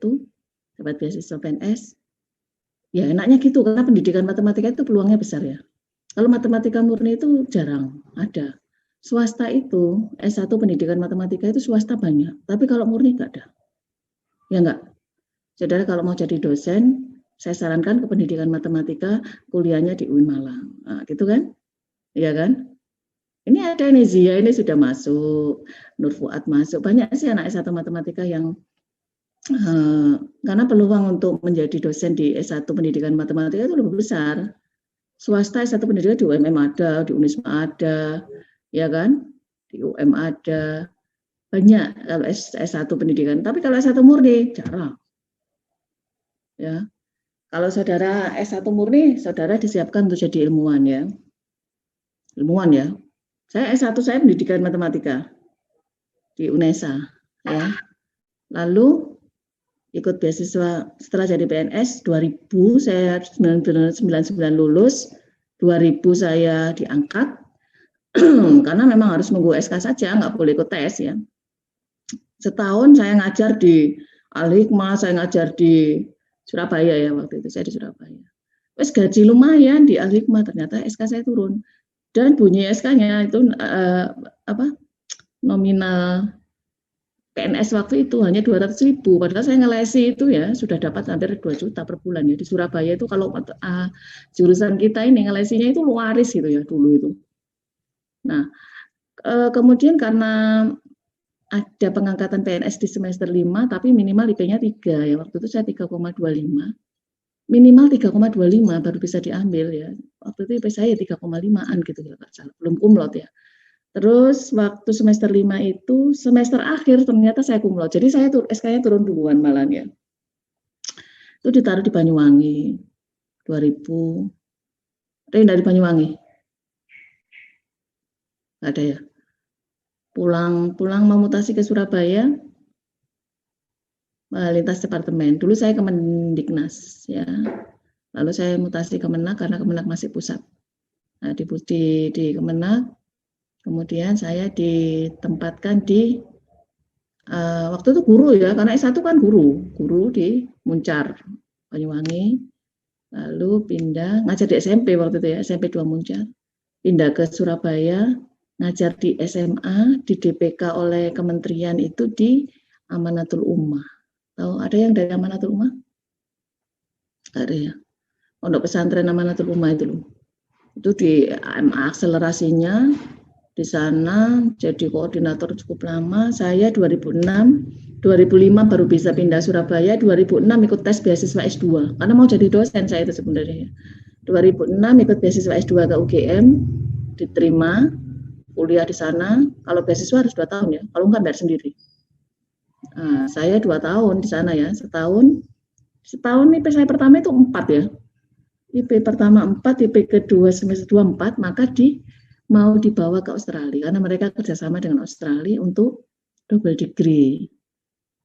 dapat beasiswa PNS, ya enaknya gitu, karena pendidikan matematika itu peluangnya besar ya. Kalau matematika murni itu jarang ada. Swasta itu, S1 pendidikan matematika itu swasta banyak, tapi kalau murni nggak ada. Ya enggak? Saudara kalau mau jadi dosen, saya sarankan ke pendidikan matematika, kuliahnya di UIN Malang. Nah, gitu kan? Iya kan? Ini ada nih Zia, ini sudah masuk, Nur Fuad masuk, banyak sih anak S1 matematika yang karena peluang untuk menjadi dosen di S1 pendidikan matematika itu lebih besar. Swasta S1 pendidikan di UMM ada, di Unisma ada, ya kan? Di UM ada. Banyak kalau S1 pendidikan, tapi kalau S1 murni jarang. Ya. Kalau saudara S1 murni, saudara disiapkan untuk jadi ilmuwan ya. Ilmuwan ya. Saya S1 saya pendidikan matematika di UNESA ya. Lalu ikut beasiswa setelah jadi PNS 2000 saya 99 lulus, 2000 saya diangkat karena memang harus nunggu SK saja, nggak boleh ikut tes ya. setahun saya ngajar di Al-Hikmah, saya ngajar di Surabaya ya, waktu itu saya di Surabaya. Wes gaji lumayan di Al-Hikmah, ternyata SK saya turun. Dan bunyi SK-nya itu nominal PNS waktu itu hanya 200.000, padahal saya ngelesi itu ya sudah dapat hampir 2 juta per bulan ya. Di Surabaya itu kalau jurusan kita ini ngelesinya itu luaris gitu ya dulu itu. Nah, kemudian karena ada pengangkatan PNS di semester 5, tapi minimal IP-nya 3 ya. Waktu itu saya 3,25. Minimal 3,25 baru bisa diambil ya. Waktu itu IP saya 3,5-an gitu ya, Pak. Belum kumlot ya. Terus waktu semester 5 itu, semester akhir ternyata saya kumlot. Jadi saya SK-nya turun duluan malah ya. Itu ditaruh di Banyuwangi. 2000. Ada yang dari Banyuwangi? Nggak ada ya? Pulang memutasi ke Surabaya, lintas departemen. Dulu saya Kemendiknas ya, lalu saya mutasi Kemenak karena Kemenak masih pusat. Nah, di Kemenak, kemudian saya ditempatkan di waktu itu guru ya, karena S1 kan guru di Muncar, Banyuwangi, lalu pindah ngajar di SMP waktu itu ya, SMP 2 Muncar, pindah ke Surabaya, ngajar di SMA, di DPK oleh kementerian itu di Amanatul Ummah. Tahu ada yang dari Amanatul Ummah? Ada ya. Pondok pesantren Amanatul Ummah itu loh. Itu di akselerasinya di sana jadi koordinator cukup lama. Saya 2006, 2005 baru bisa pindah Surabaya, 2006 ikut tes beasiswa S2. Karena mau jadi dosen saya itu sebenarnya. 2006 ikut beasiswa S2 ke UGM, diterima. Kuliah di sana, kalau beasiswa harus 2 tahun ya, kalau enggak bayar sendiri. Nah, saya 2 tahun di sana ya, setahun IP saya pertama itu 4 ya. IP pertama 4, IP kedua semester 2 4, maka mau dibawa ke Australia, karena mereka kerjasama dengan Australia untuk double degree.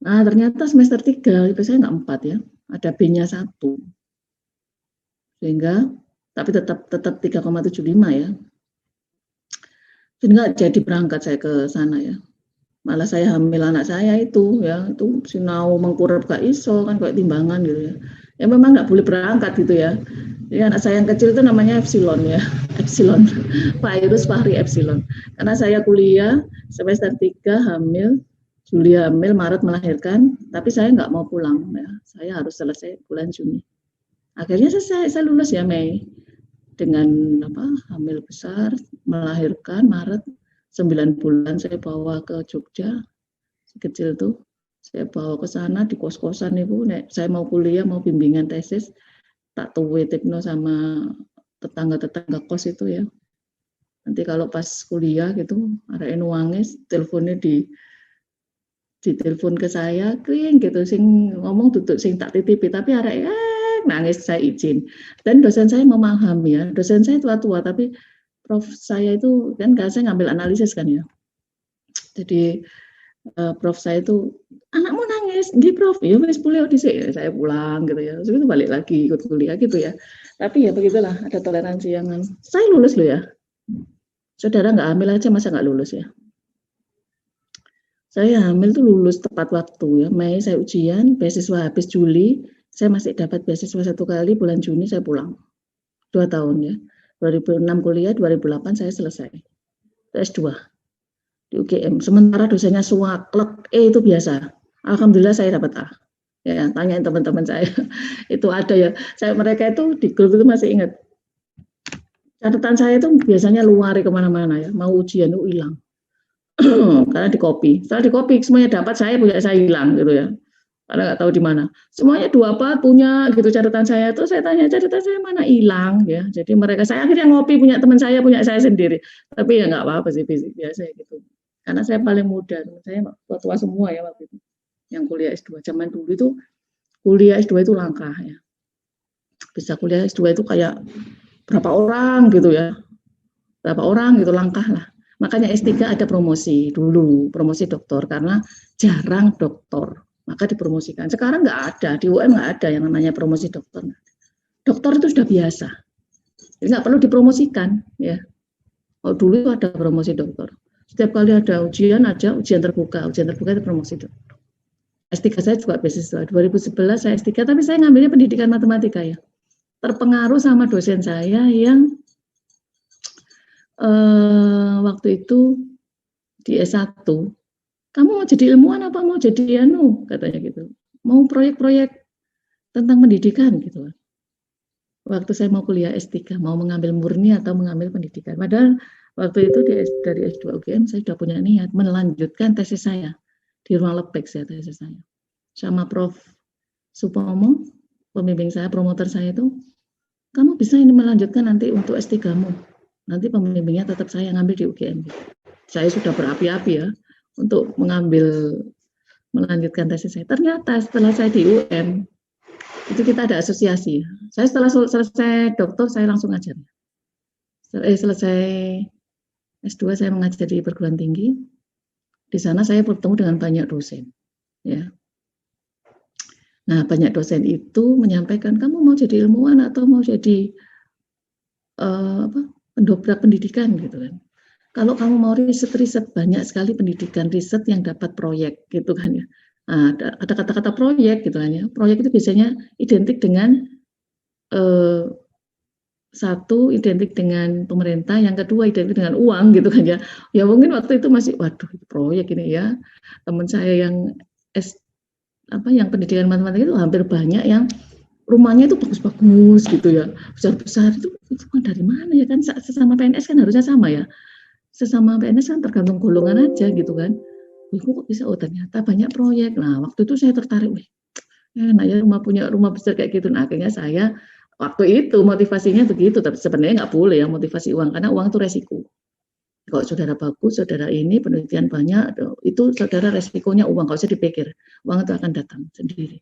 Nah, ternyata semester 3 IP saya enggak 4 ya, ada B-nya 1. Sehingga, tapi tetap 3,75 ya. Enggak jadi berangkat saya ke sana ya, malah saya hamil anak saya itu ya, itu sinau mengkurep gak iso kan kayak timbangan gitu ya, ya memang nggak boleh berangkat gitu ya. Jadi anak saya yang kecil itu namanya Epsilon ya, Epsilon, Virus Fahri Epsilon, karena saya kuliah semester 3 hamil, Juli hamil, Maret melahirkan, tapi saya nggak mau pulang ya, saya harus selesai bulan Juni. Akhirnya saya lulus ya Mei. Dengan hamil besar, melahirkan Maret, 9 bulan saya bawa ke Jogja, si kecil tuh saya bawa ke sana di kos-kosan Ibu. Saya mau kuliah, mau bimbingan tesis, tak tuwe tekno sama tetangga kos itu ya. Nanti kalau pas kuliah gitu, ada nuangis, teleponnya di telepon ke saya, kring gitu, sing ngomong tutup sing tak titipi, tapi ada nangis saya izin. Dan dosen saya memahami ya, dosen saya tua-tua, tapi prof saya itu kan saya ngambil analisis kan ya. Jadi prof saya itu, anakmu nangis, di prof, ya wis kuliah di sini, saya pulang gitu ya, terus itu balik lagi ikut kuliah gitu ya. Tapi ya begitulah, ada toleransi yang saya lulus loh ya. Saudara nggak hamil aja masa nggak lulus ya? Saya hamil tuh lulus tepat waktu ya, Mei saya ujian, beasiswa habis Juli, saya masih dapat beasiswa 1 kali, bulan Juni saya pulang. 2 tahun ya. 2006 kuliah, 2008 saya selesai. S2 di UGM. Sementara dosennya suaklek, itu biasa. Alhamdulillah saya dapat A. Ya, tanyain teman-teman saya. Itu ada ya. Mereka itu di grup itu masih ingat. Catatan saya itu biasanya luar kemana-mana ya. Mau ujian itu hilang. Karena di copy. Setelah di copy semuanya dapat, saya hilang gitu ya. Karena nggak tahu di mana. Semuanya 2 punya gitu catatan saya. Terus saya tanya catatan saya mana, hilang ya. Jadi saya akhirnya ngopi, punya teman saya, punya saya sendiri. Tapi ya nggak apa-apa sih, biasa gitu. Karena saya paling muda, teman saya tua-tua semua ya waktu itu. Yang kuliah S2 zaman dulu itu kuliah S2 itu langka ya. Bisa kuliah S2 itu kayak berapa orang gitu ya. Berapa orang gitu, langkah lah. Makanya S3 ada promosi dulu, promosi doktor, karena jarang doktor. Maka dipromosikan. Sekarang nggak ada, di UM nggak ada yang namanya promosi dokter. Dokter itu sudah biasa, jadi nggak perlu dipromosikan ya. Oh, dulu itu ada promosi dokter. Setiap kali ada ujian terbuka itu promosi itu. S3 saya juga beasiswa. 2011 saya S3, tapi saya ngambilnya pendidikan matematika ya. Terpengaruh sama dosen saya yang waktu itu di S1, kamu mau jadi ilmuwan apa mau jadi katanya gitu. Mau proyek-proyek tentang pendidikan gitu. Waktu saya mau kuliah S3, mau mengambil murni atau mengambil pendidikan. Padahal waktu itu dari S2 UGM saya sudah punya niat melanjutkan tesis saya di ruang Lebek tesis saya. Sama Prof. Supomo, pembimbing saya, promotor saya itu, kamu bisa ini melanjutkan nanti untuk S3-mu. Nanti pembimbingnya tetap saya ngambil di UGM. Saya sudah berapi-api ya untuk melanjutkan tesis saya. Ternyata setelah saya di UM, itu kita ada asosiasi. Saya setelah selesai doktor, saya langsung ngajar. Selesai S2, saya mengajar di perguruan tinggi. Di sana saya bertemu dengan banyak dosen. Ya. Nah, banyak dosen itu menyampaikan, kamu mau jadi ilmuwan atau mau jadi pendobrak pendidikan gitu kan. Kalau kamu mau riset, banyak sekali pendidikan riset yang dapat proyek gitu kan ya. Nah, ada kata-kata proyek gitu kan ya. Proyek itu biasanya identik dengan satu identik dengan pemerintah, yang kedua identik dengan uang gitu kan ya. Ya mungkin waktu itu masih waduh proyek ini ya. Teman saya yang yang pendidikan matematika itu hampir banyak yang rumahnya itu bagus-bagus gitu ya. Besar-besar itu dari mana ya kan, sesama PNS kan harusnya sama ya. Sesama PNS kan tergantung golongan aja gitu kan. Kok bisa, ternyata banyak proyek. Nah, waktu itu saya tertarik, enak ya punya rumah besar kayak gitu. Nah, akhirnya saya waktu itu motivasinya begitu, tapi sebenarnya nggak boleh ya motivasi uang, karena uang itu resiko. Kalau saudara bagus, saudara ini penelitian banyak, itu saudara resikonya uang, kalau usah dipikir, uang itu akan datang sendiri.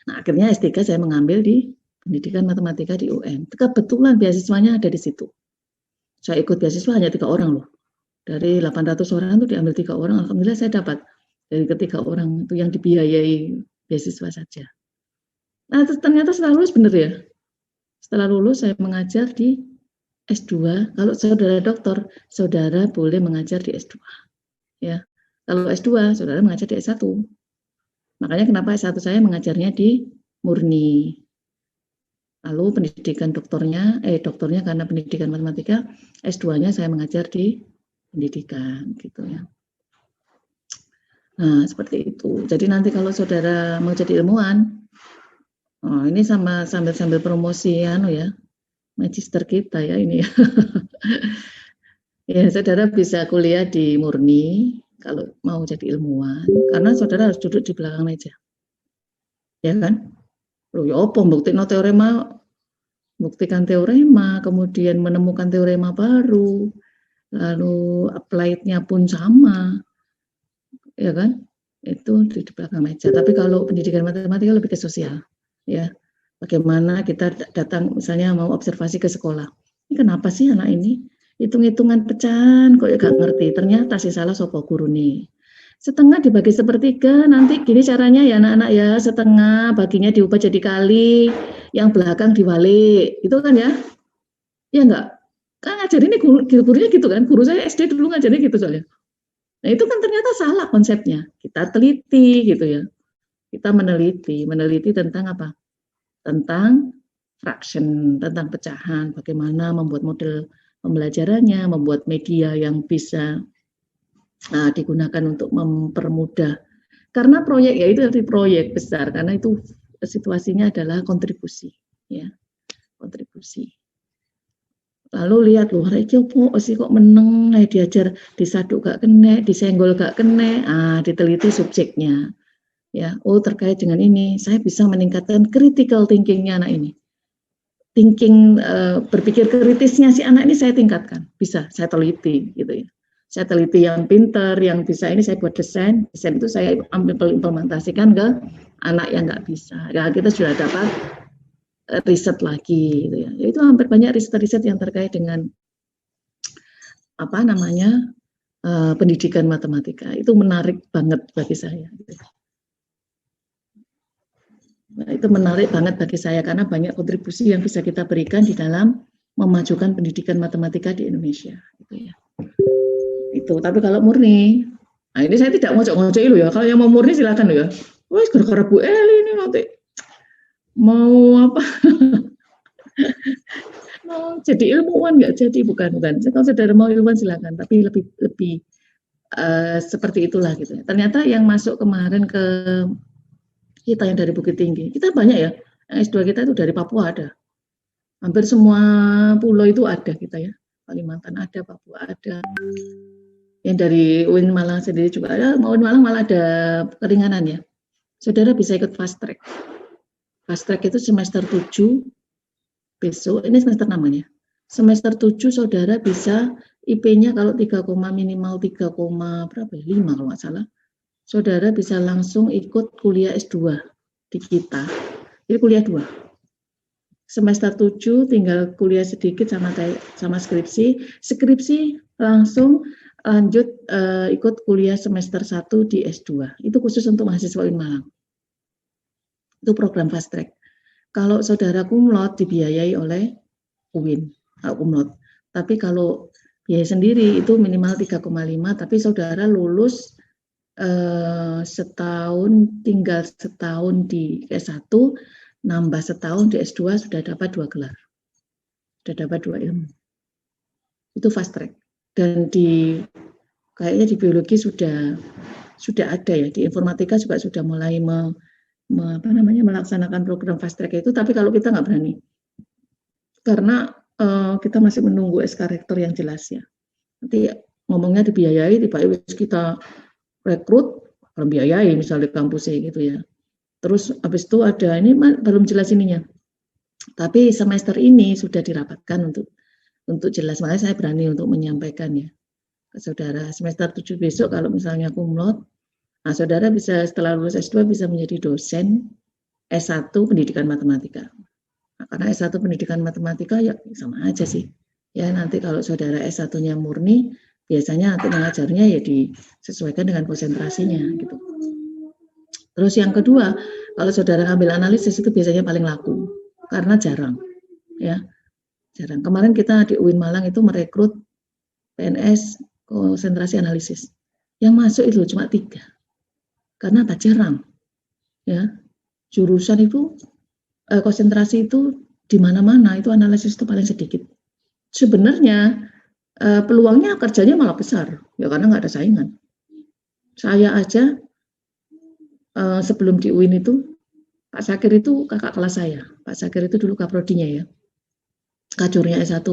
Nah, akhirnya S3 saya mengambil di pendidikan matematika di UM. Kebetulan beasiswanya ada di situ. Saya ikut beasiswa hanya 3 orang loh. Dari 800 orang itu diambil 3 orang, alhamdulillah saya dapat dari ketiga orang itu yang dibiayai beasiswa saja. Nah, ternyata setelah lulus benar ya. Setelah lulus saya mengajar di S2. Kalau saudara doktor, saudara boleh mengajar di S2. Ya. Kalau S2, saudara mengajar di S1. Makanya kenapa S1 saya mengajarnya di murni. Lalu pendidikan doktornya karena pendidikan matematika, S2-nya saya mengajar di pendidikan gitu ya. Nah, seperti itu. Jadi nanti kalau saudara mau jadi ilmuwan, ini sambil promosi ya, magister kita ya ini ya. Ya, saudara bisa kuliah di murni kalau mau jadi ilmuwan, karena saudara harus duduk di belakang meja. Ya kan? Loh, ya apa buktikan teorema, kemudian menemukan teorema baru, lalu applied-nya pun sama, ya kan? Itu di belakang meja. Tapi kalau pendidikan matematika lebih ke sosial, ya. Bagaimana kita datang, misalnya mau observasi ke sekolah. Ini kenapa sih anak ini hitung-hitungan pecahan kok ya gak ngerti? Ternyata sih salah sopo guru nih. Setengah dibagi sepertiga, nanti gini caranya ya anak-anak ya, setengah baginya diubah jadi kali, yang belakang diwalik, itu kan ya? Ya enggak? Kan ngajarin ini gurunya gitu kan, guru saya SD dulu ngajarin gitu soalnya. Nah itu kan ternyata salah konsepnya. Kita teliti gitu ya. Kita meneliti tentang apa? Tentang fraction, tentang pecahan, bagaimana membuat model pembelajarannya, membuat media yang bisa digunakan untuk mempermudah. Karena proyek ya itu arti proyek besar, karena itu situasinya adalah kontribusi, ya, kontribusi. Lalu lihat loh, iki opo sih kok meneng, diajar disaduk gak kena, disenggol gak kena, diteliti subjeknya. Ya, terkait dengan ini, saya bisa meningkatkan critical thinking-nya anak ini. Berpikir kritisnya si anak ini saya tingkatkan, bisa saya teliti gitu ya. Saya teliti yang pinter, yang bisa ini saya buat desain itu saya implementasikan ke anak yang nggak bisa. Ya kita sudah dapat riset lagi gitu ya. Itu hampir banyak riset-riset yang terkait dengan pendidikan matematika. Itu menarik banget bagi saya. Nah, itu menarik banget bagi saya karena banyak kontribusi yang bisa kita berikan di dalam memajukan pendidikan matematika di Indonesia gitu ya. Itu. Tapi kalau murni, nah ini saya tidak ngocok-ngocok loh ya. Kalau yang mau murni silakan loh ya. Wes gara-gara Bu Eli ini nanti mau apa? Mau jadi ilmuwan nggak jadi, bukan. Kalau saudara mau ilmuwan silakan, tapi lebih seperti itulah gitu. Ternyata yang masuk kemarin ke kita yang dari Bukit Tinggi, kita banyak ya. Yang S2 kita itu dari Papua ada. Hampir semua pulau itu ada kita ya. Kalimantan ada, Papua ada. Yang dari UIN Malang sendiri juga ada. UIN Malang malah ada keringanan ya. Saudara bisa ikut fast track. Fast track itu semester 7 besok, ini semester namanya. Semester 7 saudara bisa IP-nya kalau 3, minimal 3, berapa ya? 5 kalau nggak salah. Saudara bisa langsung ikut kuliah S2 di kita. Jadi kuliah 2. Semester 7 tinggal kuliah sedikit sama skripsi. Skripsi langsung lanjut ikut kuliah semester 1 di S2. Itu khusus untuk mahasiswa UIN Malang. Itu program fast track. Kalau saudara kumlot dibiayai oleh UIN, kumlot. Tapi kalau biaya sendiri itu minimal 3,5, tapi saudara lulus tinggal setahun di S1, nambah setahun di S2 sudah dapat 2 gelar. Sudah dapat 2 ilmu. Itu fast track. Dan kayaknya di biologi sudah ada ya, di informatika juga sudah mulai melaksanakan program fast track itu, tapi kalau kita nggak berani. Karena kita masih menunggu SK Rektor yang jelas ya. Nanti ngomongnya dibiayai, tiba-tiba kita rekrut, biayai misalnya kampusnya gitu ya. Terus habis itu ada, ini belum jelas ininya. Tapi semester ini sudah dirapatkan untuk jelas, makanya saya berani untuk menyampaikan ya ke saudara. Semester 7 besok kalau misalnya kumlot, nah saudara bisa setelah lulus S2 bisa menjadi dosen S1 pendidikan matematika. Nah, karena S1 pendidikan matematika ya sama aja sih. Ya nanti kalau saudara S1-nya murni, biasanya nanti mengajarnya ya disesuaikan dengan konsentrasinya gitu. Terus yang kedua, kalau saudara ngambil analisis itu biasanya paling laku karena jarang ya. Jarang. Kemarin kita di UIN Malang itu merekrut PNS konsentrasi analisis. Yang masuk itu cuma 3. Karena apa? Jarang. Ya. Jurusan itu konsentrasi itu di mana-mana itu analisis itu paling sedikit. Sebenarnya peluangnya kerjanya malah besar, ya karena nggak ada saingan. Saya aja sebelum di UIN itu, Pak Sakir itu kakak kelas saya. Pak Sakir itu dulu kaprodinya ya, kacurnya S1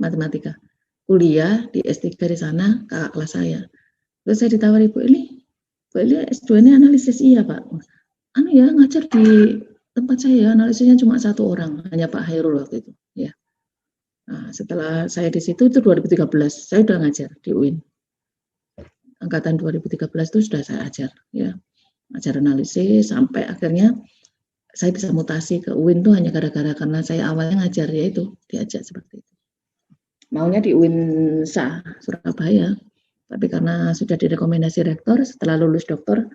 matematika. Kuliah di S3 di sana, kakak kelas saya. Terus saya ditawari, Bu Eli S2 ini analisis, iya Pak. Ya ngajar di tempat saya, analisisnya cuma 1 orang, hanya Pak Hairul waktu itu. Ya. Nah, setelah saya di situ itu 2013, saya udah ngajar di UIN. Angkatan 2013 itu sudah saya ajar, ya, ajar analisis sampai akhirnya saya bisa mutasi ke UIN tuh hanya gara-gara karena saya awalnya ngajar ya itu diajak seperti itu. Maunya di UIN Surabaya, tapi karena sudah direkomendasi rektor setelah lulus doktor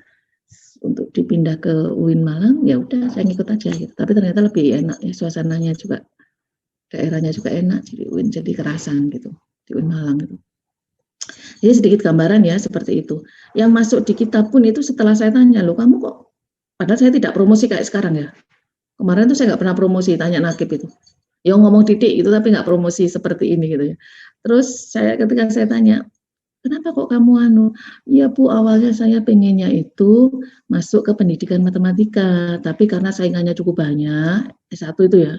untuk dipindah ke UIN Malang, ya udah saya ngikut aja gitu. Tapi ternyata lebih enak ya, suasananya juga, daerahnya juga enak, jadi UIN jadi kerasan gitu di UIN Malang gitu. Jadi sedikit gambaran ya seperti itu. Yang masuk di kita pun itu setelah saya tanya, loh kamu kok, padahal saya tidak promosi kayak sekarang ya. Kemarin tuh saya nggak pernah promosi, tanya Nakib itu. Ya ngomong titik gitu tapi nggak promosi seperti ini gitu ya. Terus ketika saya tanya, kenapa kok kamu ya Bu, awalnya saya pengennya itu masuk ke pendidikan matematika, tapi karena saingannya cukup banyak, S1 itu ya,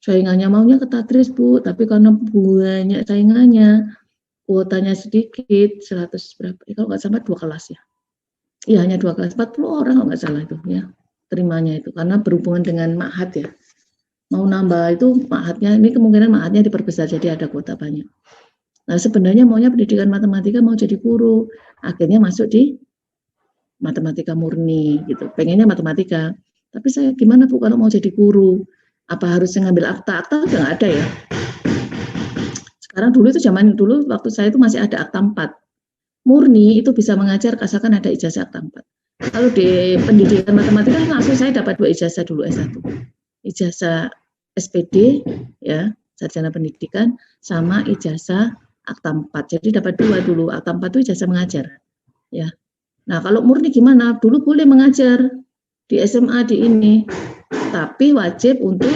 saingannya maunya ke Tatris Bu, tapi karena banyak saingannya, kuotanya sedikit, 100 berapa, kalau nggak salah 2 kelas ya. Iya hanya 2 kelas, 40 orang kalau nggak salah itu ya, terimanya itu, karena berhubungan dengan ma'had ya. Mau nambah itu ma'hadnya, ini kemungkinan ma'hadnya diperbesar, jadi ada kuota banyak. Nah sebenarnya maunya pendidikan matematika, mau jadi guru, akhirnya masuk di matematika murni gitu, pengennya matematika. Tapi saya gimana Bu kalau mau jadi guru, apa harus ngambil akta udah nggak ada ya. Sekarang dulu itu zaman dulu waktu saya itu masih ada akta 4. Murni itu bisa mengajar asalkan ada ijazah akta 4. Kalau di pendidikan matematika langsung saya dapat 2 ijazah dulu S1. Ijazah SPD ya, sarjana pendidikan, sama ijazah akta 4. Jadi dapat 2 dulu. Akta 4 itu ijazah mengajar. Ya. Nah, kalau murni gimana? Dulu boleh mengajar di SMA di ini, tapi wajib untuk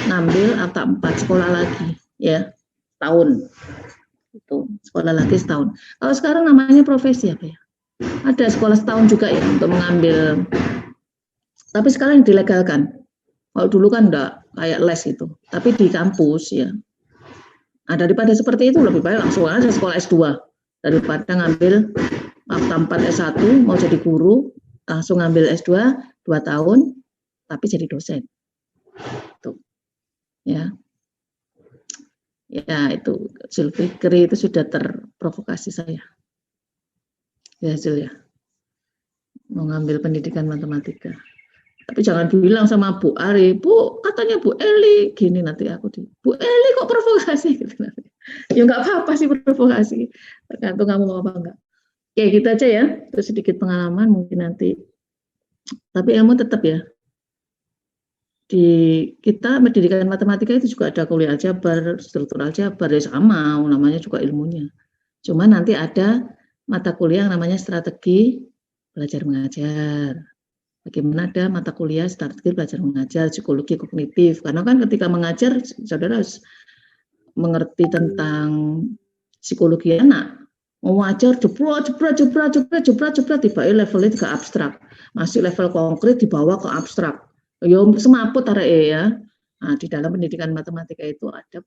mengambil akta 4 sekolah lagi, ya, tahun. Itu sekolah lagi setahun. Kalau sekarang namanya profesi apa ya? Ada sekolah setahun juga ya untuk mengambil. Tapi sekarang dilegalkan. Kalau dulu kan enggak kayak les itu, tapi di kampus ya. Nah, daripada seperti itu lebih baik langsung aja sekolah S2 daripada ngambil akta 4 S1 mau jadi guru langsung ngambil S2 2 tahun tapi jadi dosen. Tuh. Ya. Ya, itu Zulfikri itu sudah terprovokasi saya. Ya, Zul ya. Mau ngambil pendidikan matematika. Tapi jangan bilang sama Bu Ari, Bu, katanya Bu Eli, gini nanti aku di, Bu Eli kok provokasi gitu nanti. Ya nggak apa-apa sih provokasi, tergantung kamu mau apa enggak. Oke, gitu aja ya, terus sedikit pengalaman mungkin nanti. Tapi ilmu tetap ya. Di kita pendidikan matematika itu juga ada kuliah aljabar, struktural aljabar, ya sama, namanya juga ilmunya. Cuma nanti ada mata kuliah yang namanya strategi belajar mengajar. Bagaimana ada mata kuliah strategi belajar mengajar, psikologi kognitif. Karena kan ketika mengajar, saudara harus mengerti tentang psikologi anak. Mengajar jebret, tiba levelnya ke abstrak. Masih level konkret dibawa ke abstrak. Ya semaput ya. Nah, di dalam pendidikan matematika itu ada.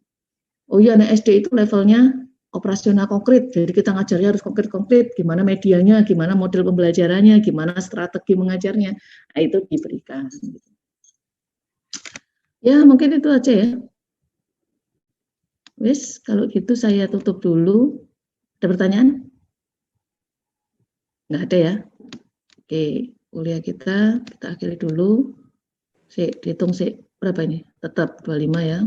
Oh iya, anak SD itu levelnya operasional konkret, jadi kita ngajarnya harus konkret-konkret, gimana medianya, gimana model pembelajarannya, gimana strategi mengajarnya, nah, itu diberikan. Ya mungkin itu aja ya. Wes, kalau gitu saya tutup dulu. Ada pertanyaan? Nggak ada ya? Oke, kuliah kita akhiri dulu. Dihitung berapa ini? Tetap 25 ya.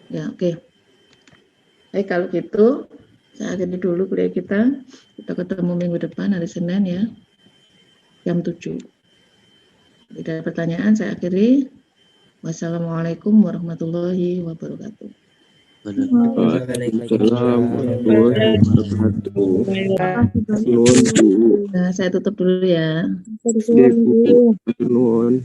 Ya, oke. Baik, kalau gitu, saya akhiri dulu kuliah kita. Kita ketemu minggu depan, hari Senin ya, jam 7. Tidak ada pertanyaan, saya akhiri. Wassalamualaikum warahmatullahi wabarakatuh. Waalaikumsalam warahmatullahi wabarakatuh. Nuhun, Bu. Nah, saya tutup dulu ya. Nggih, Bu. Nuhun.